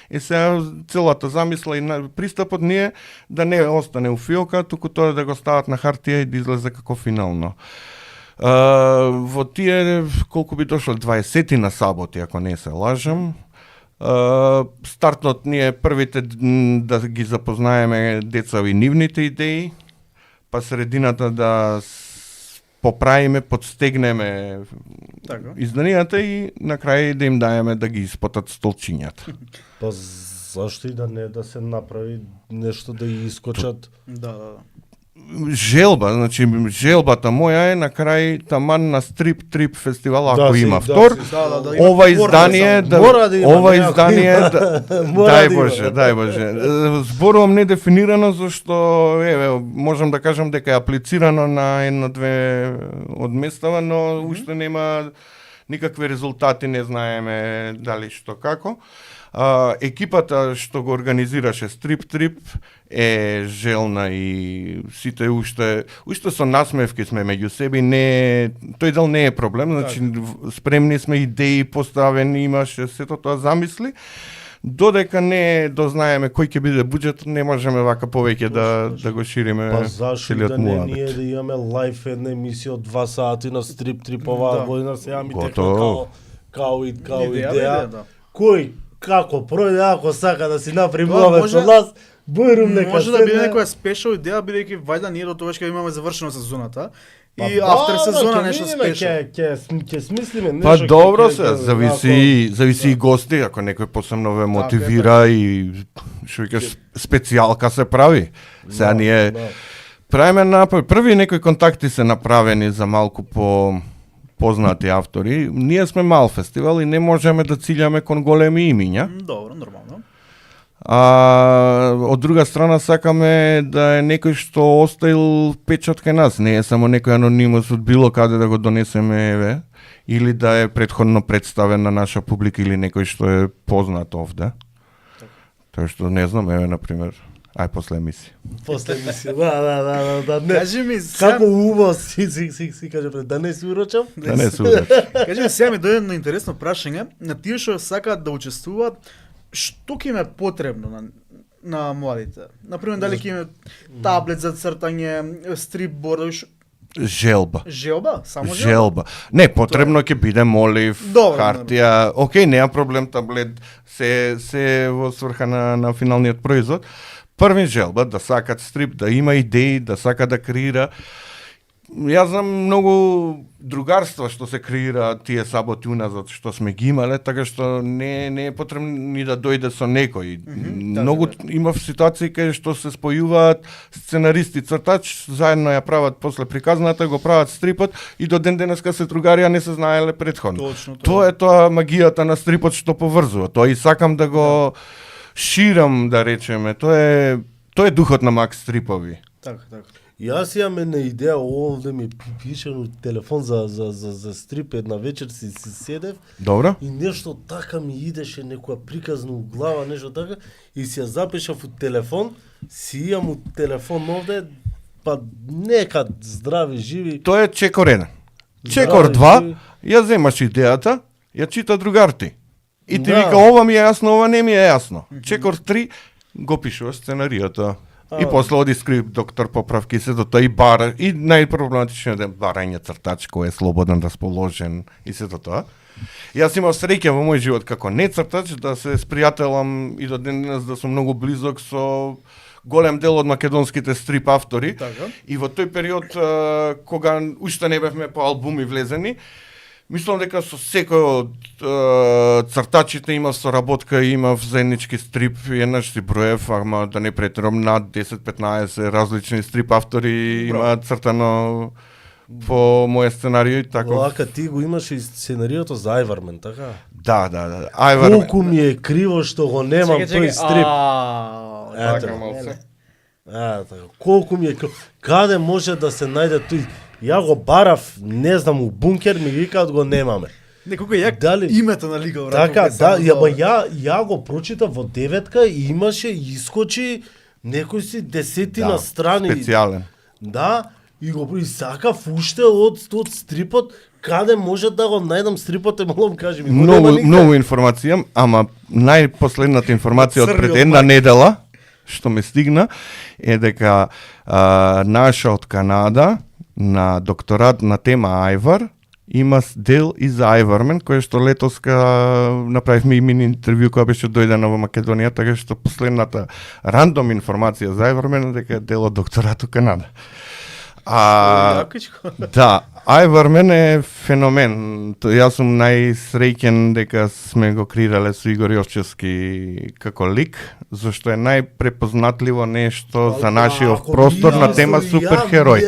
И сега целата замисла и пристапот ни е да не остане у фиока, туку тоа да го стават на хартија и да излезе како финално. Во тие, колку би дошло, 20 на саботи, ако не се лажам, стартот ни е првите да ги запознаеме деца и нивните идеи, па средината да поправиме, подстегнеме Така. изданијата и на крај да им даеме да ги испотат столчињата. Па зашто и да не да се направи нешто да ги искочат? Да. Желба, значи желбата моја е на крај таман на Стрип Трип фестивал, ако си, има да втор, си. ова издание Мора да има, ова некој. издание Мора дај да има. Боже, дај Боже. Зборувам недефинирано зашто еве можам да кажам дека е аплицирано на едно-две од местава, но уште нема никакви резултати, не знаеме дали што како. Екипата што го организираше Стрип Трип е желна и сите уште со насмевки сме меѓу себе, не тој дел не е проблем, значи спремни сме, идеи поставени, имаше сето тоа замисли. Додека не дознаеме кој ќе биде буџет, не можеме вака повеќе да го шириме Па зашо целиот да не муабет. ние да имаме лайф една емисија од 2 сати на Стрип Трип оваа година, сега ми текна Готово. као Идеја, идеја. да. Кој како пројде, ако сака да си направи Да, муабет може- со нас, бојрум нека Може да биде седне. некоја спешал идеја, бидејќи вајда ние до тогаш ќе имаме завршено сезоната Па и да, автор ќе сезона нешто видиме, спешал. ќе смислиме нешто. Па ќе- добро ќе- се, ќе- зависи и гости, ако некој посебно ве мотивира и што викаш специјалка се прави. Сега ние Да. правиме напор. Први некои контакти се направени за малку по познати автори. Ние сме мал фестивал и не можеме да циљаме кон големи имиња. Добро, нормално. Од друга страна сакаме да е некој што оставил печат кај нас, не е само некој анонимус од било каде да го донесеме еве, или да е претходно представен на наша публика или некој што е познат овде. Тоа што не знам, еве на пример, ај после емисија. После мисија, да, не. Кажи ми, сега, Како убаво си каже пред, да не си урочам? Да не се удачи. кажи ми, сега ми дојде на интересно прашање, на тие што сакаат да учествуваат, што ќе им е потребно на младите? Например, дали ќе им е таблет за цртање, стрип борд, Желба. желба? Само желба? Желба. Не, потребно ќе биде молив, Добро, хартија. Океј, нема проблем, таблет се во сврха на финалниот производ. Први желба да сакат стрип, да има идеи, да сака да креира. Јас знам многу другарства што се креира тие саботи уназад што сме ги имале, така што не е потребно ни да дојде со некој. Многу има ситуации кај што се спојуваат сценаристи, цртач, заедно ја прават после приказната, го прават стрипот и до ден денеска се другари, а не се знаеле претходно. Точно тоа. Тоа е тоа магијата на стрипот што поврзува. Тоа и сакам да го ширам, да речеме. Тоа е духот на Макс Стрипови. Така, така. Јас имам една идеја, овде ми пише на телефон за стрип, една вечер си седев Добро? и нешто така ми идеше, некоја приказна у глава, нешто така, и си ја запишав од телефон, си имам од телефон овде, па нека здрави, живи. Тоа е Чекор 1. Чекор Здрави, 2, живи. ја земаш идејата, ја чита другар ти. И ти Да. вика, ова ми е јасно, ова не ми е јасно. Чекор 3, го пишуваш сценаријата. И после оди скрип, доктор поправки се до тоа и бара, и најпроблематичниот е барање цртач кој е слободен, расположен и се до тоа. Јас имав среќа во мој живот како не цртач да се спријателам и до ден денес да сум многу близок со голем дел од македонските стрип автори. Така. И во тој период кога уште не бевме по албуми влезени, мислам дека со секој од цртачите имав соработка и имав заеднички стрип, еднаш си броев, ама да не претерам, над 10-15 различни стрип автори имаат цртано по моје сценарио и така. Оака ти го имаш и сценариото за Айвармен, така? Да. Ајвар. Колку ми е криво што го немам тој стрип. Ето, Така малце. така. Колку ми е криво. Каде може да се најде тој? Ја го барав, не знам, у бункер ми викаат го немаме. Неколку јак Дали- името на лига, брат. Така, колку е да, само ја го прочитав во деветка и имаше искочи некој си десетина страни. Специјален. Да, и го и сакав уште од стрипот, каде може да го најдам стрипот, молам кажи ми. го нема нигде. Многу информација, ама најпоследната информација од пред Црниот една мај. недела што ме стигна е дека наша од Канада на докторат на тема Ајвар има дел и за Ајвармен, кој што летоска направивме и мини интервју која беше дојдена во Македонија, така што последната рандом информација за Ајвармен е дека е дел од докторат у Канада. Јакичко. Да, Ајвармен е феномен. Јас сум најсреќен дека сме го креирале со Игор Јовчевски како лик, зашто е најпрепознатливо нешто за нашиот простор на тема суперхерој.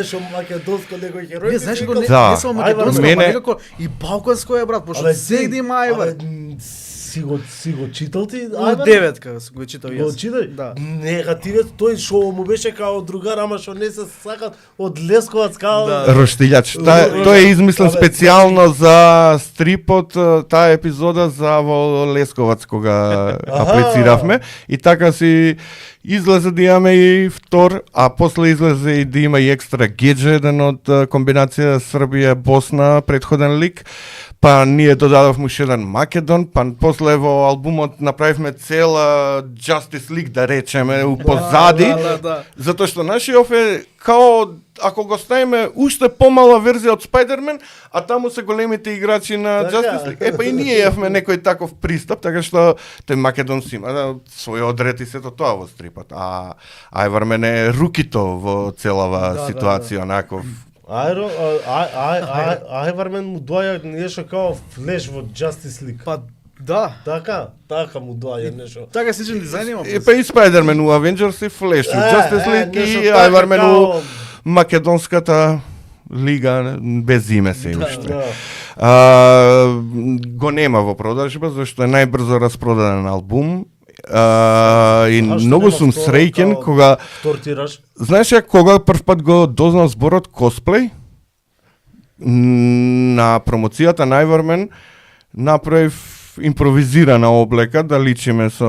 Не, знаеш како Да. не само Ајвар, македонско, мене- ама некако и балканско е, брат, пошто Абе, сегде има Ајвар. си го читал ти? Од деветка го читав Го јас. читај? Да. Негативец, тој шо му беше као другар, ама што не се сакат од Лесковац као... Да. Роштилјач. Тој е измислен Абе, специјално за стрипот, таа епизода за во Лесковац кога аплициравме и така си излезе да имаме и втор, а после излезе и да има и екстра геџе, еден од комбинација Србија-Босна, предходен лик. Па ние додадовме уште еден Македон, па после во албумот направивме цела Justice League, да речеме, позади, Да. затоа што нашиот е као ако го ставиме уште помала верзија од Spider-Man, а таму се големите играчи на Така. Justice League. Па и ние јавме некој таков пристап, така што тој Македон си има свој одред и сето тоа во стрипот. А Ајвармен е рукито во целава Да, ситуација, онаков. Ајвармен му доаѓа нешто као флеш во Justice League. Па да. Така му доаѓа нешто. Така сличен дизајн има. Па и Spider-Man у Avengers и Flash, у Justice League нешто и така Ајвармен у као- македонската лига без име се уште. Да. Го нема во продажба, зашто е најбрзо распродаден албум. И Зашто многу нема сум втор, среќен као кога Втор тираж. знаеш ја кога прв пат го дознав зборот косплей на промоцијата на Ајвармен направив импровизирана облека да личиме со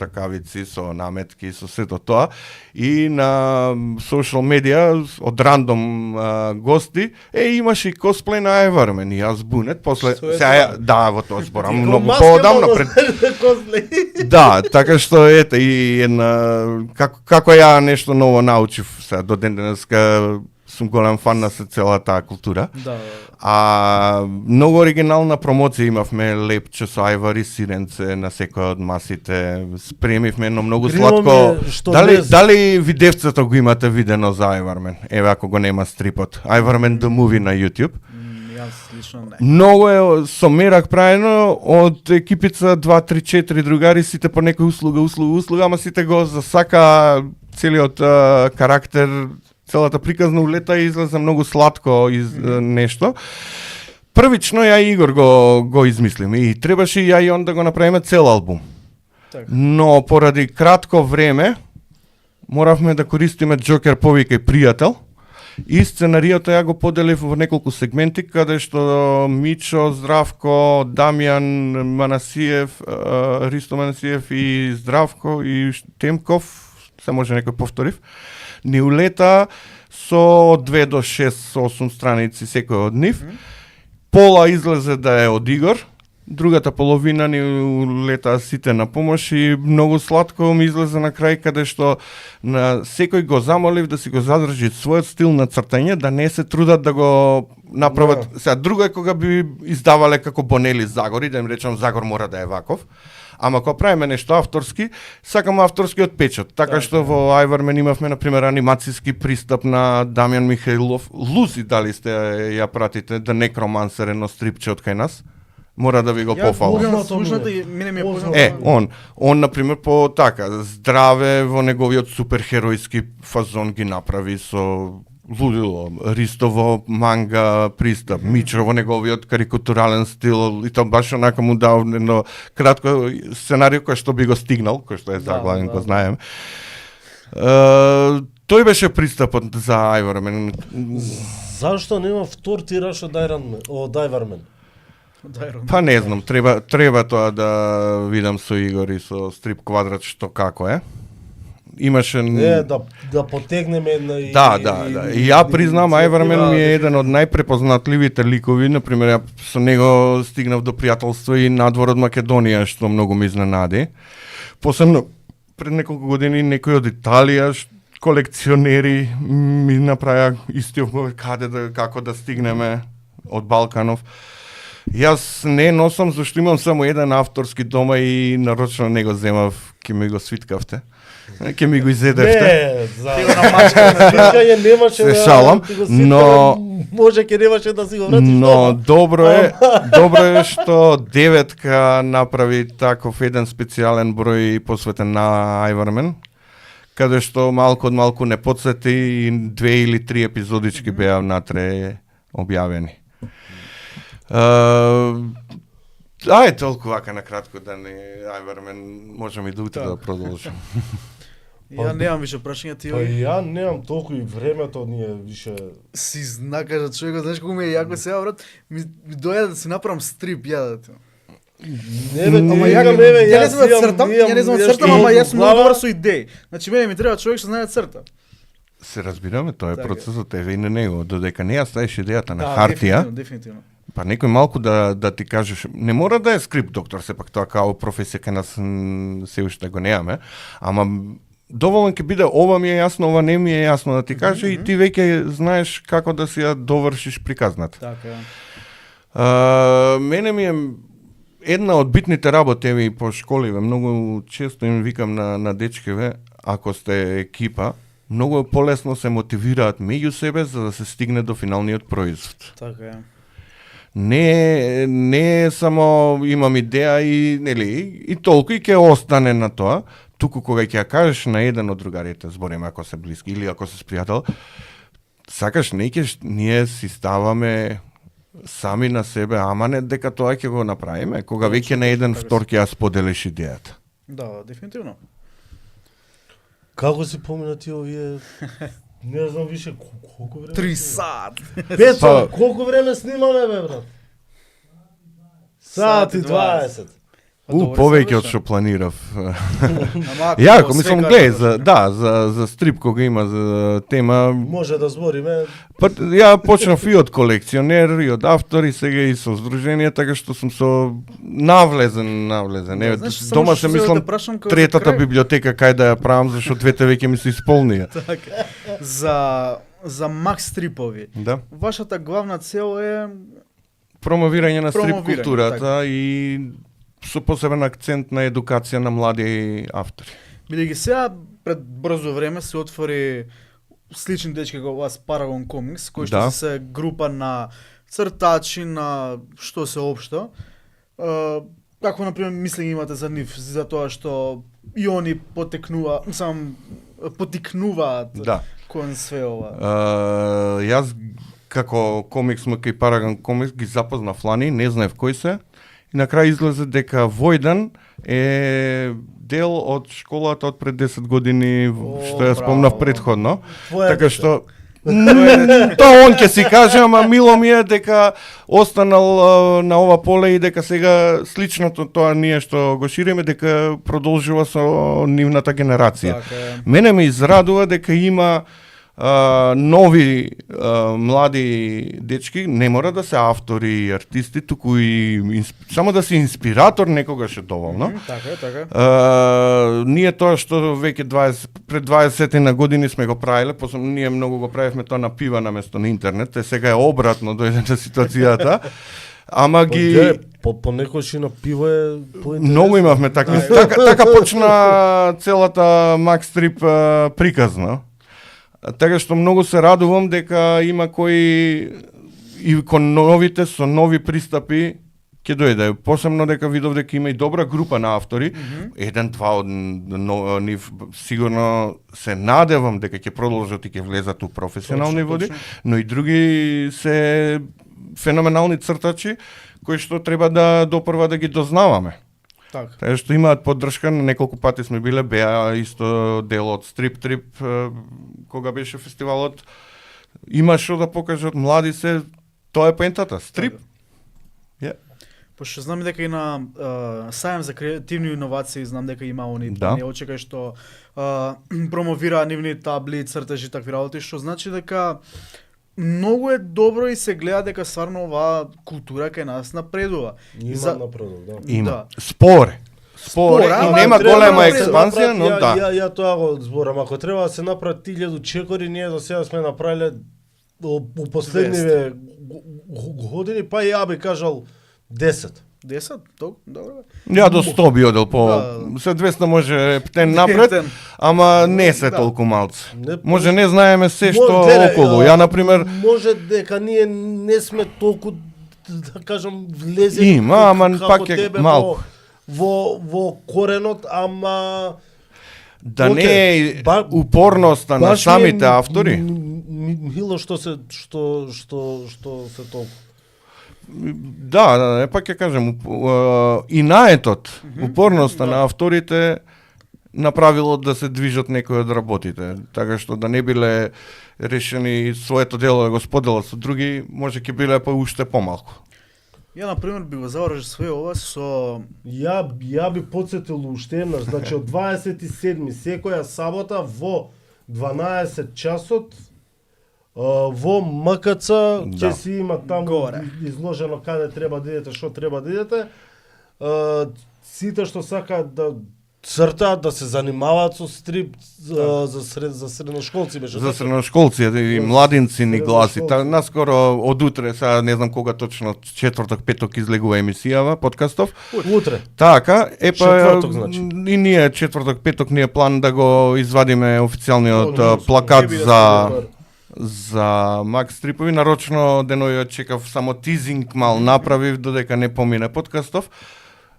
ракавици, со наметки, со сето тоа и на социјал медија од рандом гости имаше и косплей на Ајвармен и јас збунет после Што е сега тоа? да во тоа зборам Ти многу маска поодамна мало пред знаеш косплей. да, така што ете и една како ја нешто ново научив сега до ден денеска сум голем фан на целата таа култура. Да. А многу оригинална промоција имавме лепче со ајвари сиренце на секој од масите. Спремивме едно многу Грило сладко. ми е што Дали видевцето го имате видено за Ајвармен? Еве ако го нема стрипот. Ајвармен the movie на YouTube. Јас лично не. Многу е со мерак правено од екипица 2, 3, 4 другари, сите по некој услуга, ама сите го засака целиот карактер, целата приказна улета и излезе многу сладко нешто. Првично ја и Игор го измислиме и требаше ја и он да го направиме цел албум. Така. Но поради кратко време моравме да користиме Джокер повика и пријател. И сценаријата ја го поделив во неколку сегменти, каде што Мичо, Здравко, Дамјан Манасиев, Ристо Манасиев и Здравко и Темков, се може некој повторив, ни улета со 2 до 6-8 страници секој од нив. Пола излезе да е од Игор, другата половина ни улета сите на помош и многу сладко ми излезе на крај каде што на секој го замолив да си го задржи својот стил на цртање, да не се трудат да го направат. Сега друго е кога би издавале како Бонели Загори, да им речам Загор мора да е ваков. Ама кога правиме нешто авторски, сакам авторскиот печат. Така што во Ајвармен имавме, например, анимацијски пристап на Дамјан Михаилов. Луси, дали сте ја пратите, The Necromancer, едно стрипче од кај нас? Мора да ви го пофалам. Ја слушната и мене ми е познато. Он например по така здраве во неговиот суперхеројски фазон ги направи со лудило, Ристово манга пристап, Мичо во неговиот карикатурален стил и тоа баш онака му дал едно кратко сценарио кој што би го стигнал, кој што е заглавен, го знаеме. Тој беше пристапот за Ајвармен. Зашто нема втор тираж од Ајвармен? Па не знам, треба тоа да видам со Игор и со Стрип Квадрат што како е. Имаше да потегнеме една и Да. И ја признам Ајвармен ми е еден од најпрепознатливите ликови, например ја со него стигнав до пријателство и надвор од Македонија што многу ме изненади. Посебно пред неколку години некој од Италија колекционери ми направија истиот каде како да стигнеме од Балканов. Јас не носам зашто имам само еден авторски дома и нарочно не го земав, ќе ми го свиткавте. Ќе ми го изедевте. Не, за свиткање немаше Се шалам, но може ќе немаше да си го вратиш но дома. добро е што деветка направи таков еден специјален број посветен на Ајвармен, каде што малку од малку не подсети и 2 или 3 епизодички беа внатре објавени. Ај толку вака на кратко да не ајвермен можеме и до утре да продолжим. Ја немам више прашања ти. Па ја немам толку и времето ние више. Си знакаш човекот, знаеш колку ми е јако сега брат, ми дојде да си направам стрип ја да ти. Не бе, Ама ја не знам да цртам, ја не знам да цртам, ама јас сум многу добар со идеи. Значи мене ми треба човек што знае да црта. Се разбираме, тоа е Така е. процесот е и на него, додека не ја ставиш идејата на Да, хартија, дефинитивно. па некој малку да ти кажеш, не мора да е скрип доктор, сепак тоа као професија кај нас се уште го немаме, ама доволно ќе биде ова ми е јасно, ова не ми е јасно да ти каже и ти веќе знаеш како да си ја довршиш приказната. Така е. Мене ми е една од битните работи ми по школиве, многу често им викам на дечкиве, ако сте екипа, многу полесно се мотивираат меѓу себе за да се стигне до финалниот производ. Така е. Не е само имам идеја и нели и толку и ќе остане на тоа, туку кога ќе ја кажеш на еден од другарите, збориме ако се блиски или ако се пријател, сакаш не ќе ние си ставаме сами на себе, ама не дека тоа ќе го направиме, кога веќе на еден втор ќе ја споделиш идејата. Да, дефинитивно. Како си помина ти овие? Не знам више колку време. 3 сат. Пецо, Па- колку време снимаме бе брат? Сат и 20. Повеќе од што планирав. Ама Јако, мислам, гледај, за стрип кога има за тема, Може да збориме. па ја почнав и од колекционер, и од автор, и сега и со здружение, така што сум со навлезен. Еве, знаеш, само дома што се се мислам да прашам како за третата крај. библиотека кај да ја правам, зашто двете веќе ми се исполнија. Така. За Макс стрипови. Да. Вашата главна цел е Промовирање на стрип Промовирање, културата и со посебен акцент на едукација на млади автори. бидејќи сега пред брзо време се отвори слични дечки како вас Paragon Comics, кои што Да. се група на цртачи на што се општо. Како на пример мислење имате за нив, за тоа што и они потикнуваат Да. кон све ова. Јас како комикс МК и Paragon Comics ги запознав лани, не знаев кој се. И на крај излезе дека Војдан е дел од школата од пред 10 години, што ја спомнав браво. предходно. Твоја Така дете. што тоа он ќе си каже, ама мило ми е дека останал на ова поле и дека сега сличното тоа ние што го шириме дека продолжува со нивната генерација. Така е. Мене ме израдува дека има нови млади дечки, не мора да се автори и артисти, туку и само да си инспиратор некогаш е доволно. Така е, така е. Ние тоа што веќе пред 20 на години сме го правиле, после ние многу го правевме тоа на пива наместо на интернет, сега е обратно дојде на ситуацијата. Ама ги По некојаш и на пиво е поинтересно. многу имавме такви. Така почна целата Макс Стрип приказна. Така што многу се радувам дека има кои и кон новите со нови пристапи ќе дојде. Посебно дека видов дека има и добра група на автори. Еден-два од нив сигурно се надевам дека ќе продолжат и ќе влезат у професионални Точно, води, точно. но и други се феноменални цртачи кои што треба да допрва да ги дознаваме. Така. Така што имаат поддршка, на неколку пати сме биле, беа исто дел од Стрип Трип, кога беше фестивалот. Има што да покажат, млади се, тоа е поентата, стрип. Пошто знам дека и на сајам за креативни иновации знам дека има они Да. неочека што промовира нивни табли, цртежи и такви работи, што значи дека многу е добро и се гледа дека стварно оваа култура кај нас напредува. Има напредок, да. Има. Да. Споре. Споре, И ама нема Треба голема да се експанзија, направи- но ја, да. Ја тоа го зборам, ако треба да се направат 1000 чекори, ние до сега сме направиле у последниве години, па ја би кажал 10. 10? Добро. Ја до 100 би одел по... Да. Се 200 може ептен напред, Ептен. ама не се Да. толку малце. Не, Може не знаеме се што гледај, околу. Ја, например, може дека ние не сме толку, да кажам, влезени Има, ама како пак е тебе малку. во коренот, ама да не Океј, е упорноста на баш ми е самите автори. мило што се толку. Да, пак ќе кажем, и наетот, упорноста на авторите направило да се движат некои од работите, така што да не биле решени своето дело да го споделат со други, може ќе биле па уште помалку. Ја, например, би го завршил све ова со... Ја би подсетил уште еднаш, значи од 27 секоја сабота во 12 часот во МКЦ ќе Да. си има таму Горе. изложено каде треба да идете, што треба да идете. Сите што сакаат да цртаат, да се занимаваат со стрип за средношколци беше. За така? средношколци и младинци ни гласи. Средношколци. Наскоро од утре, сега не знам кога точно, четврток, петок излегува емисијава, подкастов. Утре. Така, Четврток, значи. и ние четврток, петок ни е план да го извадиме официјалниот О, плакат не би да за Макс Стрипови. Нарочно денојот чекав само тизинг мал направив додека не помине подкастов,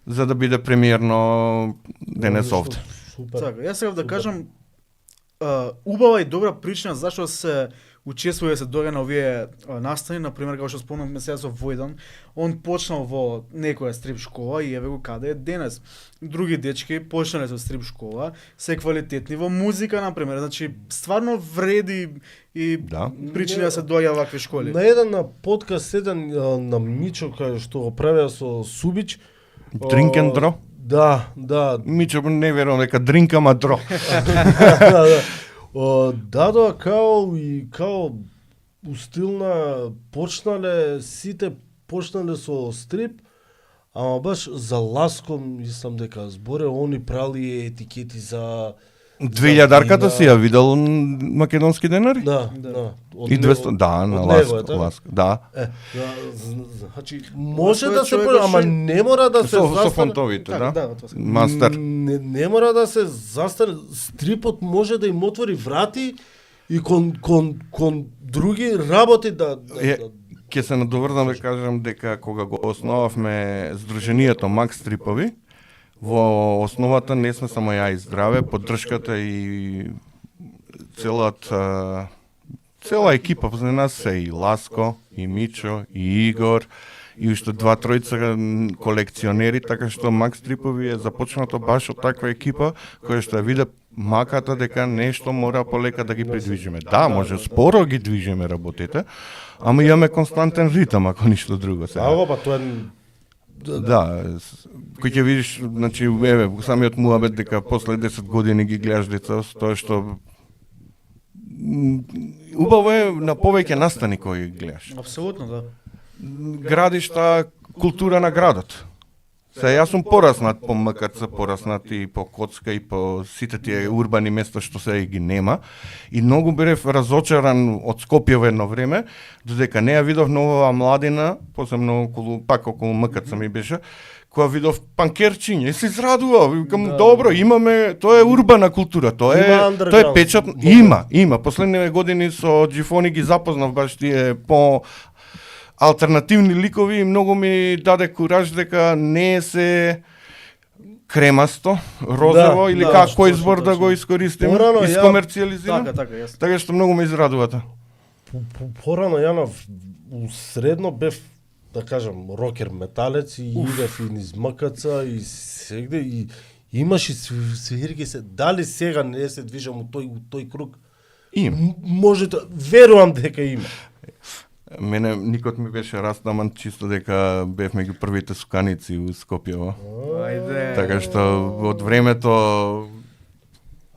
за да биде премиерно денес овде. Супер. Така, јас сакав да кажам убава и добра причина зашто се учествува да се доаѓа на овие настани, например како што спомнавме сега со Војдан, он почнал во некоја стрип школа и еве го каде е денес. Други дечки почнале со стрип школа, се квалитетни во музика например, значи стварно вреди и Да. причини да се доаѓа вакви школи. На еден на подкаст, еден на Мичо, кај што го правеа со Субич. Drink and draw. Да, да. Мичо, не верувам дека дринк, ама дро. Дадоа као у стил на сите почнале со стрип, ама баш за Ласко мислам дека зборе, они прали етикети за 2000-арката вина. си ја видел македонски денари? Да, Да. да. И 200, да, на од Ласко, него е, така? Ласко, да. Значи може Ласко е да се човек ама што- не мора да се Со застане. фонтовите, Така, да. тоа се. Мастер. Не мора да се застане. Стрипот може да им отвори врати и кон други работи да Ќе се надоврзам да кажам дека кога го основавме Сдруженијето Макс Стрипови, во основата не сме само ја и Здраве, поддршката и цела екипа за нас се и Ласко, и Мичо, и Игор, и уште тројца колекционери, така што Макс Стрипови е започнато баш од таква екипа која што ја виде маката дека нешто мора полека да ги придвижиме. Да, може споро ги движиме работите, ама имаме константен ритам, ако ништо друго сега. Аго, па тоа е Да, кој ќе видиш, значи, еве, самиот муабет дека после 10 години ги гледаш деца, тоа што убаво е на повеќе настани кои ги гледаш. Апсолутно, да. Градиш таа култура на градот. Се јас сум пораснат по МКЦ, пораснат и по Коцка и по сите тие урбани места што се ги нема. И многу бев разочаран од Скопје во едно време, додека не ја видов нова младина, посебно околу МКЦ ми беше, која видов панкерчиња и се израдува, викам Да. добро, имаме, тоа е урбана култура, тоа Има е underground. печат, има. Последниве години со Джифони ги запознав баш тие по алтернативни ликови и многу ми даде кураж дека не се кремасто, розово Да, или да, кој точно, збор да точно. го искористиме, Порано ја- искомерцијализирам. Така, јасно. Така што многу ме израдувата. Порано ја у средно бев, да кажам, рокер металец и идев и низ МКЦ и сегде и имаш и свирки се, дали сега не се движам у тој круг? Има. Може да, верувам дека има. Мене никот ми беше раснаман чисто дека бев меѓу првите суканици у Скопје. Ајде. Така што од времето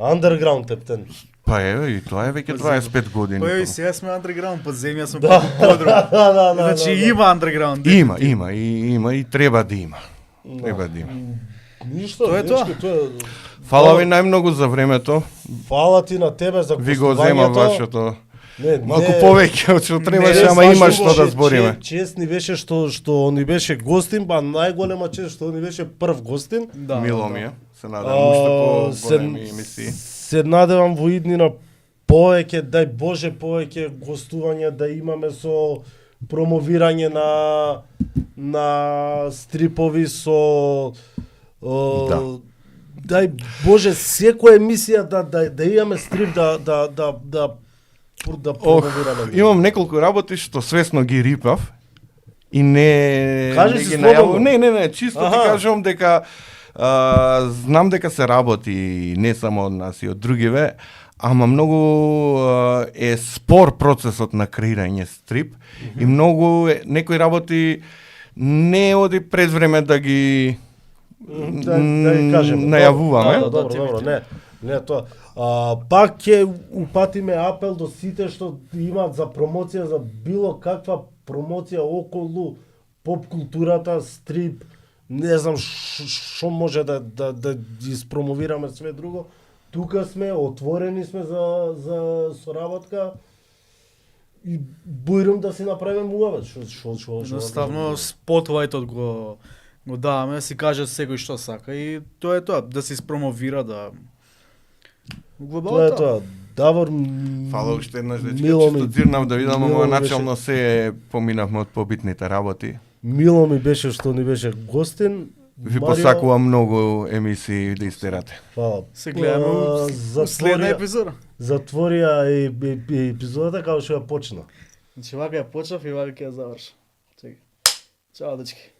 Underground ептен. па еве и тоа е веќе 25 години. Па и сега сме underground, под земја сме Да, подрум. да, Значи да. има underground. Има и треба да има. Треба да има. Ништо, Тоа е тоа. дечки, тоа. Фала ви најмногу за времето. Фала ти на тебе за Ви го зема гостувањето. вашето Не, малку не, повеќе од што требаше, не, ама Сашо има што да беше збориме. Чест ни беше што ни беше гостин, па најголема чест што ни беше прв гостин. Да. Мило ми е. Се надевам уште по се, големи емисии. се надевам во иднина повеќе, дај Боже, повеќе гостувања да имаме со промовирање на стрипови со Да. дај Боже секоја емисија да имаме стрип да промовираме. Имам неколку работи што свесно ги рипав и не Кажи не си ги слободно. Не, чисто ти Аха. кажувам дека знам дека се работи не само од нас и од другиве, ама многу е спор процесот на креирање стрип и многу некои работи не оди пред време да ги да ги кажеме. најавуваме. Добро, не тоа. Пак ќе упатиме апел до сите што имаат за промоција, за било каква промоција околу поп културата, стрип, не знам што може да испромовираме све друго. Тука сме, отворени сме за соработка и бујрам да си направиме муавет. Што Едноставно спотлајтот го даваме, да си каже секој што сака и тоа е тоа, да се испромовира, да Тоа е тоа. Давор Фала уште еднаш дечки, Мило чисто ми- дзирнав да видам, мило ама ми начално се поминавме од побитните работи. Мило ми беше што ни беше гостин. Ви Марио, посакувам многу емисии да истерате. Фала. се гледаме у следна епизода. Затворија епизодата како што ја почна. Значи вака ја почнав и вака ќе ја завршам. Чекај. Чао дечки.